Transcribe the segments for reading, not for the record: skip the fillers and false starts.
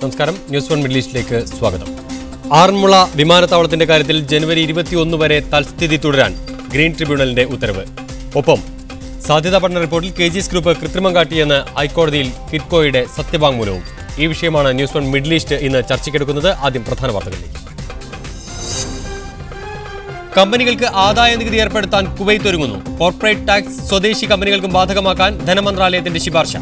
നമസ്കാരം, news one middle ഈസ്റ്റിലേക്ക് സ്വാഗതം. ആറന്മുള വിമാനത്താവളത്തിന്റെ കാര്യത്തിൽ ജനുവരി 21 വരെ തൽസ്ഥിതി തുടരാൻ ഗ്രീൻ ട്രിബ്യൂണലിന്റെ ഉത്തരവ്. ഒപ്പം സാധ്യതാ പഠന റിപ്പോർട്ടിൽ KGS ഗ്രൂപ്പ് കൃത്രിമം കാട്ടിയെന്ന് ഹൈക്കോടതിയിൽ കിറ്റ്കോയുടെ സത്യവാങ്മൂലവും. ഈ വിഷയമാണ് ന്യൂസ് വൺ മിഡിൽ ഈസ്റ്റ് ഇന്ന് ചർച്ചയ്ക്കെടുക്കുന്നത്. ആദ്യം പ്രധാന വാർത്തകളിലേക്ക്. കമ്പനികൾക്ക് ആദായ നികുതി ഏർപ്പെടുത്താൻ കുവൈത്ത് ഒരുങ്ങുന്നു. കോർപ്പറേറ്റ് ടാക്സ് സ്വദേശി കമ്പനികൾക്കും ബാധകമാക്കാൻ ധനമന്ത്രാലയത്തിന്റെ ശുപാർശ.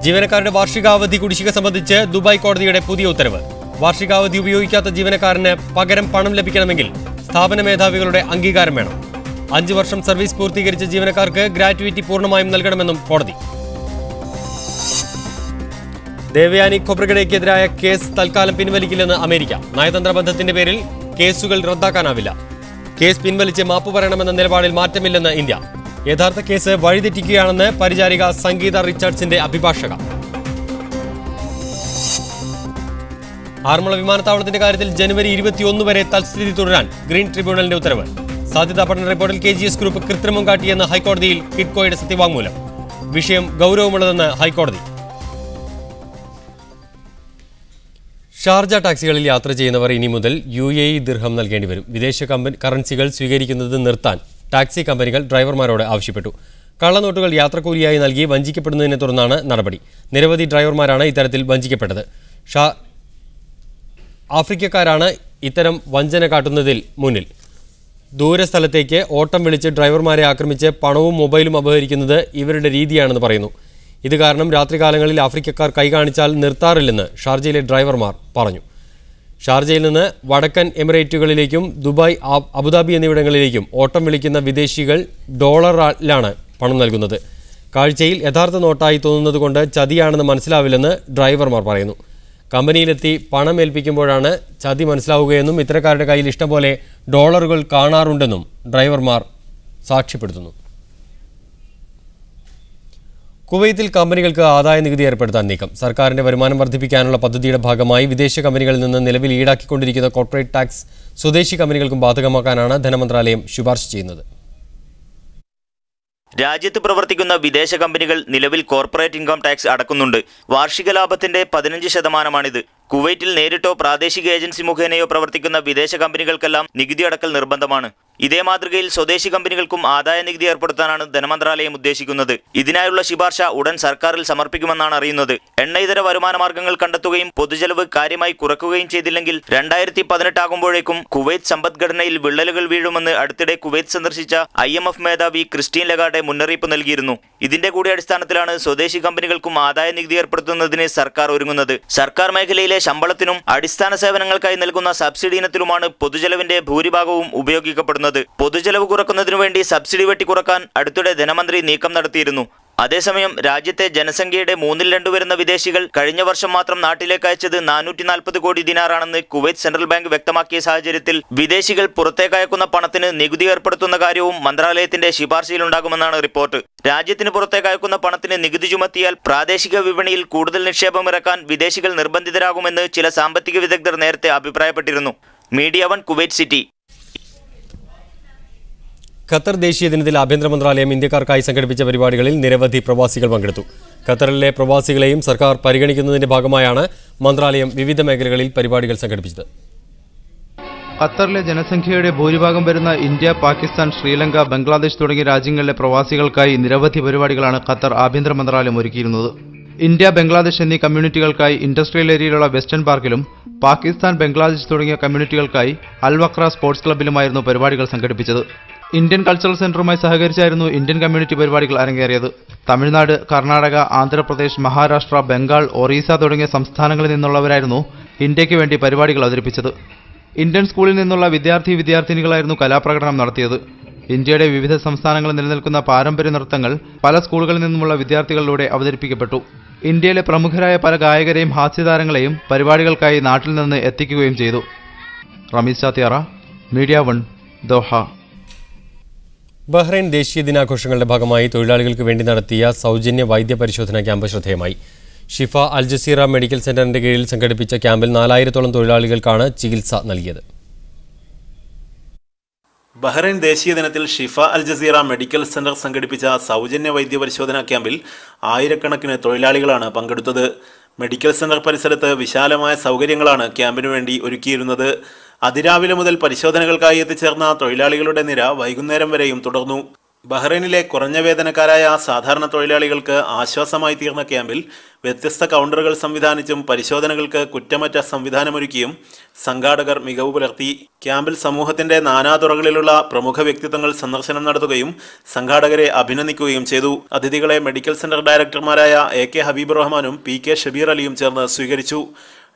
ജീവനക്കാരുടെ വാർഷികാവധി കുടിശ്ശിക സംബന്ധിച്ച് ദുബായ് കോടതിയുടെ പുതിയ ഉത്തരവ്. വാർഷികാവധി ഉപയോഗിക്കാത്ത ജീവനക്കാരന് പകരം പണം ലഭിക്കണമെങ്കിൽ സ്ഥാപന മേധാവികളുടെ അംഗീകാരം വേണം. 5 വർഷം സർവീസ് പൂർത്തീകരിച്ച ജീവനക്കാർക്ക് ഗ്രാറ്റുവിറ്റി പൂർണ്ണമായും നൽകണമെന്നും കോടതി. ദേവയാനി ഖൊബ്രഗഡെക്കെതിരായ കേസ് തൽക്കാലം പിൻവലിക്കില്ലെന്ന് അമേരിക്ക. നയതന്ത്ര ബന്ധത്തിന്റെ പേരിൽ കേസുകൾ റദ്ദാക്കാനാവില്ല. കേസ് പിൻവലിച്ച് മാപ്പ് പറയണമെന്ന നിലപാടിൽ മാറ്റമില്ലെന്ന് ഇന്ത്യ. യഥാർത്ഥ കേസ് വഴിതെറ്റിക്കുകയാണെന്ന് പരിചാരിക സംഗീത റിച്ചാർഡ്സിന്റെ അഭിഭാഷക. ആറന്മുള വിമാനത്താവളത്തിന്റെ കാര്യത്തിൽ ജനുവരി 21 വരെ തൽസ്ഥിതി തുടരാൻ ഗ്രീൻ ട്രിബ്യൂണലിന്റെ ഉത്തരവ്. സാധ്യതാ പഠന റിപ്പോർട്ടിൽ KGS ഗ്രൂപ്പ് കൃത്രിമം കാട്ടിയെന്ന് ഹൈക്കോടതിയിൽ കിറ്റ്കോയുടെ സത്യവാങ്മൂലം. വിഷയം ഗൗരവമുള്ളതെന്ന് ഹൈക്കോടതി. ഷാർജ ടാക്സികളിൽ യാത്ര ചെയ്യുന്നവർ ഇനി മുതൽ UAE ദിർഹം നൽകേണ്ടി വരും. വിദേശ കറൻസികൾ സ്വീകരിക്കുന്നത് നിർത്താൻ ടാക്സി കമ്പനികൾ ഡ്രൈവർമാരോട് ആവശ്യപ്പെട്ടു. കള്ളനോട്ടുകൾ യാത്രക്കൂലിയായി നൽകി വഞ്ചിക്കപ്പെടുന്നതിനെ തുടർന്നാണ് നടപടി. നിരവധി ഡ്രൈവർമാരാണ് ഇത്തരത്തിൽ വഞ്ചിക്കപ്പെട്ടത്. ആഫ്രിക്കക്കാരാണ് ഇത്തരം വഞ്ചന കാട്ടുന്നതിൽ മുന്നിൽ. ദൂരസ്ഥലത്തേക്ക് ഓട്ടം വിളിച്ച് ഡ്രൈവർമാരെ ആക്രമിച്ച് പണവും മൊബൈലും അപഹരിക്കുന്നത് ഇവരുടെ രീതിയാണെന്ന് പറയുന്നു. ഇത് കാരണം രാത്രികാലങ്ങളിൽ ആഫ്രിക്കക്കാർ കൈകാണിച്ചാൽ നിർത്താറില്ലെന്ന് ഷാർജയിലെ ഡ്രൈവർമാർ പറഞ്ഞു. ഷാർജയിൽ നിന്ന് വടക്കൻ എമിറേറ്റുകളിലേക്കും ദുബായ്, അബുദാബി എന്നിവിടങ്ങളിലേക്കും ഓട്ടം വിളിക്കുന്ന വിദേശികൾ ഡോളറിലാണ് പണം നൽകുന്നത്. കാഴ്ചയിൽ യഥാർത്ഥ നോട്ടായി തോന്നുന്നതുകൊണ്ട് ചതിയാണെന്ന് മനസ്സിലാവില്ലെന്ന് ഡ്രൈവർമാർ പറയുന്നു. കമ്പനിയിലെത്തി പണം ഏൽപ്പിക്കുമ്പോഴാണ് ചതി മനസ്സിലാവുകയെന്നും ഇത്തരക്കാരുടെ കയ്യിൽ ഇഷ്ടംപോലെ ഡോളറുകൾ കാണാറുണ്ടെന്നും ഡ്രൈവർമാർ സാക്ഷ്യപ്പെടുത്തുന്നു. കുവൈത്തിൽ കമ്പനികൾക്ക് ആദായ നികുതി ഏർപ്പെടുത്താൻ നീക്കം. സർക്കാരിന്റെ വരുമാനം വർദ്ധിപ്പിക്കാനുള്ള പദ്ധതിയുടെ ഭാഗമായി വിദേശ കമ്പനികളിൽ നിന്ന് നിലവിൽ ഈടാക്കിക്കൊണ്ടിരിക്കുന്ന കോർപ്പറേറ്റ് ടാക്സ് സ്വദേശി കമ്പനികൾക്കും ബാധകമാക്കാനാണ് ധനമന്ത്രാലയം ശുപാർശ ചെയ്യുന്നത്. രാജ്യത്ത് പ്രവർത്തിക്കുന്ന വിദേശ കമ്പനികൾ നിലവിൽ കോർപ്പറേറ്റ് ഇൻകം ടാക്സ് അടക്കുന്നുണ്ട്. വാർഷിക ലാഭത്തിന്റെ 15%. കുവൈറ്റിൽ നേരിട്ടോ പ്രാദേശിക ഏജൻസി മുഖേനയോ പ്രവർത്തിക്കുന്ന വിദേശ കമ്പനികൾക്കെല്ലാം നികുതി അടക്കൽ നിർബന്ധമാണ്. ഇതേ മാതൃകയിൽ സ്വദേശി കമ്പനികൾക്കും ആദായ നികുതി ഏർപ്പെടുത്താനാണ് ധനമന്ത്രാലയം ഉദ്ദേശിക്കുന്നത്. ഇതിനായുള്ള ശുപാർശ ഉടൻ സർക്കാരിൽ സമർപ്പിക്കുമെന്നാണ് അറിയുന്നത്. എണ്ണയിതര വരുമാന മാർഗങ്ങൾ കണ്ടെത്തുകയും പൊതുചെലവ് കാര്യമായി കുറയ്ക്കുകയും ചെയ്തില്ലെങ്കിൽ 2018 ആകുമ്പോഴേക്കും കുവൈത്ത് സമ്പദ്ഘടനയിൽ വിള്ളലുകൾ വീഴുമെന്ന് അടുത്തിടെ കുവൈത്ത് സന്ദർശിച്ച IMF മേധാവി ക്രിസ്റ്റീൻ ലഗാർഡെ മുന്നറിയിപ്പ് നൽകിയിരുന്നു. ഇതിന്റെ കൂടി അടിസ്ഥാനത്തിലാണ് സ്വദേശി കമ്പനികൾക്കും ആദായ നികുതി ഏർപ്പെടുത്തുന്നതിന് സർക്കാർ ഒരുങ്ങുന്നത്. സർക്കാർ മേഖലയിലെ ശമ്പളത്തിനും അടിസ്ഥാന സേവനങ്ങൾക്കായി നൽകുന്ന സബ്സിഡി ഇനത്തിലുമാണ് പൊതുചെലവിന്റെ ഭൂരിഭാഗവും ഉപയോഗിക്കപ്പെടുന്നത്. പൊതുചെലവ് കുറക്കുന്നതിനു വേണ്ടി സബ്സിഡി വെട്ടി കുറക്കാൻ അടുത്തിടെ ധനമന്ത്രി നീക്കം നടത്തിയിരുന്നു. അതേസമയം രാജ്യത്തെ ജനസംഖ്യയുടെ 2/3 വരുന്ന വിദേശികൾ കഴിഞ്ഞ വർഷം മാത്രം നാട്ടിലേക്ക് അയച്ചത് 440 കോടി ദിനാറാണെന്ന് കുവൈത്ത് സെൻട്രൽ ബാങ്ക് വ്യക്തമാക്കിയ സാഹചര്യത്തിൽ വിദേശികൾ പുറത്തേക്കയക്കുന്ന പണത്തിന് നികുതി ഏർപ്പെടുത്തുന്ന കാര്യവും മന്ത്രാലയത്തിന്റെ ശുപാർശയിലുണ്ടാകുമെന്നാണ് റിപ്പോർട്ട്. രാജ്യത്തിന് പുറത്തേക്കയക്കുന്ന പണത്തിന് നികുതി ചുമത്തിയാൽ പ്രാദേശിക വിപണിയിൽ കൂടുതൽ നിക്ഷേപം ഇറക്കാൻ വിദേശികൾ നിർബന്ധിതരാകുമെന്ന് ചില സാമ്പത്തിക വിദഗ്ധർ നേരത്തെ അഭിപ്രായപ്പെട്ടിരുന്നു. Media one, Kuwait city. Qatar ദേശീയ ദിനത്തിൽ ആഭ്യന്തര മന്ത്രാലയം ഇന്ത്യക്കാർക്കായി സംഘടിപ്പിച്ച പരിപാടികളിൽ നിരവധി പ്രവാസികൾ പങ്കെടുത്തു. ഖത്തറിലെ പ്രവാസികളെയും സർക്കാർ പരിഗണിക്കുന്നതിന്റെ ഭാഗമായാണ് മന്ത്രാലയം വിവിധ മേഖലകളിൽ പരിപാടികൾ സംഘടിപ്പിച്ചത്. ഖത്തറിലെ ജനസംഖ്യയുടെ ഭൂരിഭാഗം വരുന്ന ഇന്ത്യ, പാകിസ്ഥാൻ, ശ്രീലങ്ക, ബംഗ്ലാദേശ് തുടങ്ങിയ രാജ്യങ്ങളിലെ പ്രവാസികൾക്കായി നിരവധി പരിപാടികളാണ് ഖത്തർ ആഭ്യന്തര മന്ത്രാലയം ഒരുക്കിയിരുന്നത്. ഇന്ത്യ, ബംഗ്ലാദേശ് എന്നീ കമ്മ്യൂണിറ്റികൾക്കായി ഇൻഡസ്ട്രിയൽ ഏരിയയിലുള്ള വെസ്റ്റേൺ പാർക്കിലും പാകിസ്ഥാൻ, ബംഗ്ലാദേശ് തുടങ്ങിയ കമ്മ്യൂണിറ്റികൾക്കായി അൽവക്ര സ്പോർട്സ് ക്ലബ്ബിലുമായിരുന്നു പരിപാടികൾ സംഘടിപ്പിച്ചത്. ഇന്ത്യൻ കൾച്ചറൽ സെന്ററുമായി സഹകരിച്ചായിരുന്നു ഇന്ത്യൻ കമ്മ്യൂണിറ്റി പരിപാടികൾ അരങ്ങേറിയത്. തമിഴ്നാട്, കർണാടക, ആന്ധ്രാപ്രദേശ്, മഹാരാഷ്ട്ര, ബംഗാൾ, ഒറീസ തുടങ്ങിയ സംസ്ഥാനങ്ങളിൽ നിന്നുള്ളവരായിരുന്നു ഇന്ത്യയ്ക്ക് വേണ്ടി പരിപാടികൾ അവതരിപ്പിച്ചത്. ഇന്ത്യൻ സ്കൂളിൽ നിന്നുള്ള വിദ്യാർത്ഥിനികളായിരുന്നു കലാപ്രകടനം നടത്തിയത്. ഇന്ത്യയുടെ വിവിധ സംസ്ഥാനങ്ങളിൽ നിലനിൽക്കുന്ന പാരമ്പര്യ നൃത്തങ്ങൾ പല സ്കൂളുകളിൽ നിന്നുമുള്ള വിദ്യാർത്ഥികളിലൂടെ അവതരിപ്പിക്കപ്പെട്ടു. ഇന്ത്യയിലെ പ്രമുഖരായ പല ഗായകരെയും ഹാസ്യതാരങ്ങളെയും പരിപാടികൾക്കായി നാട്ടിൽ നിന്ന് എത്തിക്കുകയും ചെയ്തു. Rameez Chathiyara, media one, Doha. Bahrain ദേശീയ ദിനാഘോഷങ്ങളുടെ ഭാഗമായി തൊഴിലാളികൾക്ക് വേണ്ടി നടത്തിയ സൗജന്യ വൈദ്യ പരിശോധനാ ക്യാമ്പ് ശ്രദ്ധേയമായി. ഷിഫ അൽ ജസീറ മെഡിക്കൽ സെന്ററിന്റെ കീഴിൽ സംഘടിപ്പിച്ച ക്യാമ്പിൽ 4000-ഓളം തൊഴിലാളികൾക്കാണ് ചികിത്സ നൽകിയത്. ബഹ്റൈൻ ദേശീയ ദിനത്തിൽ ഷിഫ അൽ ജസീറ മെഡിക്കൽ സെന്റർ സംഘടിപ്പിച്ച സൗജന്യ വൈദ്യപരിശോധനാ ക്യാമ്പിൽ ആയിരക്കണക്കിന് തൊഴിലാളികളാണ് പങ്കെടുത്തത്. മെഡിക്കൽ സെന്റർ പരിസരത്ത് വിശാലമായ സൗകര്യങ്ങളാണ് ക്യാമ്പിനു വേണ്ടി ഒരുക്കിയിരുന്നത്. അതിരാവിലെ മുതൽ പരിശോധനകൾക്കായി എത്തിച്ചേർന്ന തൊഴിലാളികളുടെ നിര വൈകുന്നേരം വരെയും തുടർന്നു. ബഹ്റൈനിലെ കുറഞ്ഞ വേതനക്കാരായ സാധാരണ തൊഴിലാളികൾക്ക് ആശ്വാസമായി തീർന്ന ക്യാമ്പിൽ വ്യത്യസ്ത കൗണ്ടറുകൾ സംവിധാനിച്ചും പരിശോധനകൾക്ക് കുറ്റമറ്റ സംവിധാനമൊരുക്കിയും സംഘാടകർ മികവ് പുലർത്തി. ക്യാമ്പിൽ സമൂഹത്തിന്റെ നാനാതുറകളിലുള്ള പ്രമുഖ വ്യക്തിത്വങ്ങൾ സന്ദർശനം നടത്തുകയും സംഘാടകരെ അഭിനന്ദിക്കുകയും ചെയ്തു. അതിഥികളെ മെഡിക്കൽ സെന്റർ ഡയറക്ടർമാരായ AK ഹബീബ് റഹ്മാനും PK ഷബീർ അലിയും ചേർന്ന് സ്വീകരിച്ചു.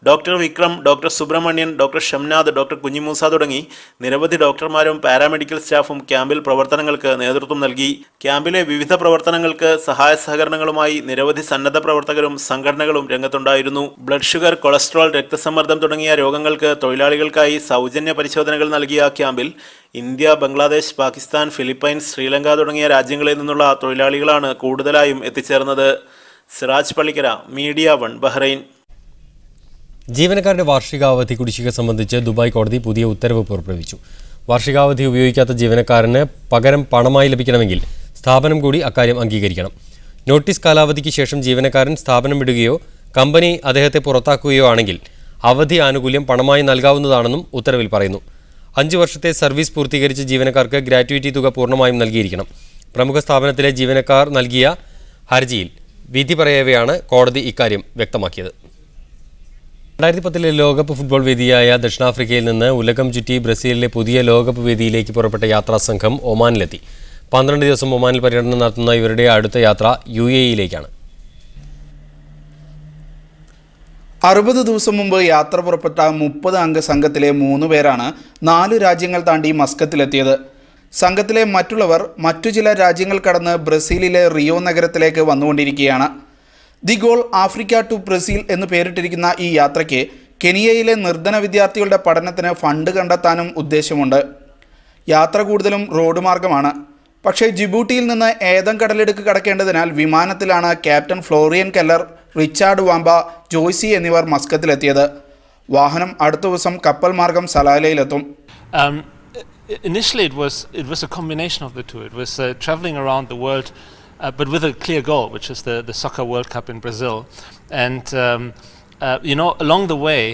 Doctor Vikram, doctor Subramanian, doctor Shamnad, doctor Kunjimoosa തുടങ്ങി നിരവധി ഡോക്ടർമാരും പാരാമെഡിക്കൽ സ്റ്റാഫും ക്യാമ്പിൽ പ്രവർത്തനങ്ങൾക്ക് നേതൃത്വം നൽകി. ക്യാമ്പിലെ വിവിധ പ്രവർത്തനങ്ങൾക്ക് സഹായ സഹകരണങ്ങളുമായി നിരവധി സന്നദ്ധ പ്രവർത്തകരും സംഘടനകളും രംഗത്തുണ്ടായിരുന്നു. ബ്ലഡ് ഷുഗർ, കൊളസ്ട്രോൾ, രക്തസമ്മർദ്ദം തുടങ്ങിയ രോഗങ്ങൾക്ക് തൊഴിലാളികൾക്കായി സൗജന്യ പരിശോധനകൾ നൽകിയ ക്യാമ്പിൽ ഇന്ത്യ, ബംഗ്ലാദേശ്, പാകിസ്ഥാൻ, ഫിലിപ്പൈൻസ്, ശ്രീലങ്ക തുടങ്ങിയ രാജ്യങ്ങളിൽ നിന്നുള്ള തൊഴിലാളികളാണ് കൂടുതലായും എത്തിച്ചേർന്നത്. Siraj Pallikkara, media 1, Bahrain. ജീവനക്കാരുടെ വാർഷികാവധി കുടിശ്ശിക സംബന്ധിച്ച് ദുബായ് കോടതി പുതിയ ഉത്തരവ് പുറപ്പെടുവിച്ചു. വാർഷികാവധി ഉപയോഗിക്കാത്ത ജീവനക്കാരന് പകരം പണമായി ലഭിക്കണമെങ്കിൽ സ്ഥാപനം കൂടി അക്കാര്യം അംഗീകരിക്കണം. നോട്ടീസ് കാലാവധിക്ക് ശേഷം ജീവനക്കാരൻ സ്ഥാപനം വിടുകയോ കമ്പനി അദ്ദേഹത്തെ പുറത്താക്കുകയോ ആണെങ്കിൽ അവധി ആനുകൂല്യം പണമായി നൽകാവുന്നതാണെന്നും ഉത്തരവിൽ പറയുന്നു. 5 വർഷത്തെ സർവീസ് പൂർത്തീകരിച്ച ജീവനക്കാർക്ക് ഗ്രാറ്റുവിറ്റി തുക പൂർണ്ണമായും നൽകിയിരിക്കണം. പ്രമുഖ സ്ഥാപനത്തിലെ ജീവനക്കാർ നൽകിയ ഹർജിയിൽ വിധി പറയവെയാണ് കോടതി ഇക്കാര്യം വ്യക്തമാക്കിയത്. 2010 ലോകകപ്പ് ഫുട്ബോൾ വേദിയായ ദക്ഷിണാഫ്രിക്കയിൽ നിന്ന് ഉലകം ചുറ്റി ബ്രസീലിലെ പുതിയ ലോകകപ്പ് വേദിയിലേക്ക് പുറപ്പെട്ട യാത്രാസംഘം ഒമാനിലെത്തി. 12 ദിവസം ഒമാനിൽ പര്യടനം നടത്തുന്ന ഇവരുടെ അടുത്ത യാത്ര UAE-യിലേക്കാണ്. 60 ദിവസം മുമ്പ് യാത്ര പുറപ്പെട്ട 30 അംഗ സംഘത്തിലെ 3 പേരാണ് 4 രാജ്യങ്ങൾ താണ്ടി മസ്കത്തിലെത്തിയത്. സംഘത്തിലെ മറ്റുള്ളവർ മറ്റു ചില രാജ്യങ്ങൾ കടന്ന് ബ്രസീലിലെ റിയോ നഗരത്തിലേക്ക് വന്നുകൊണ്ടിരിക്കുകയാണ്. The goal Africa to Brazil എന്ന് പേരിട്ടിരിക്കുന്ന ഈ യാത്രയ്ക്ക് കെനിയയിലെ നിർധന വിദ്യാർത്ഥികളുടെ പഠനത്തിന് ഫണ്ട് കണ്ടെത്താനും ഉദ്ദേശമുണ്ട്. യാത്ര കൂടുതലും റോഡ് മാർഗമാണ്. പക്ഷേ ജിബൂട്ടിയിൽ നിന്ന് ഏതം കടലിടുക്ക് കടക്കേണ്ടതിനാൽ വിമാനത്തിലാണ് captain Florian Keller, Richard Wamba, Joycie എന്നിവർ മസ്കത്തിലെത്തിയത്. വാഹനം അടുത്ത ദിവസം കപ്പൽ മാർഗം സലാലയിലെത്തും. Initially it was a combination of the two. It was traveling around the world but with a clear goal, which is the Soccer World Cup in Brazil. And along the way,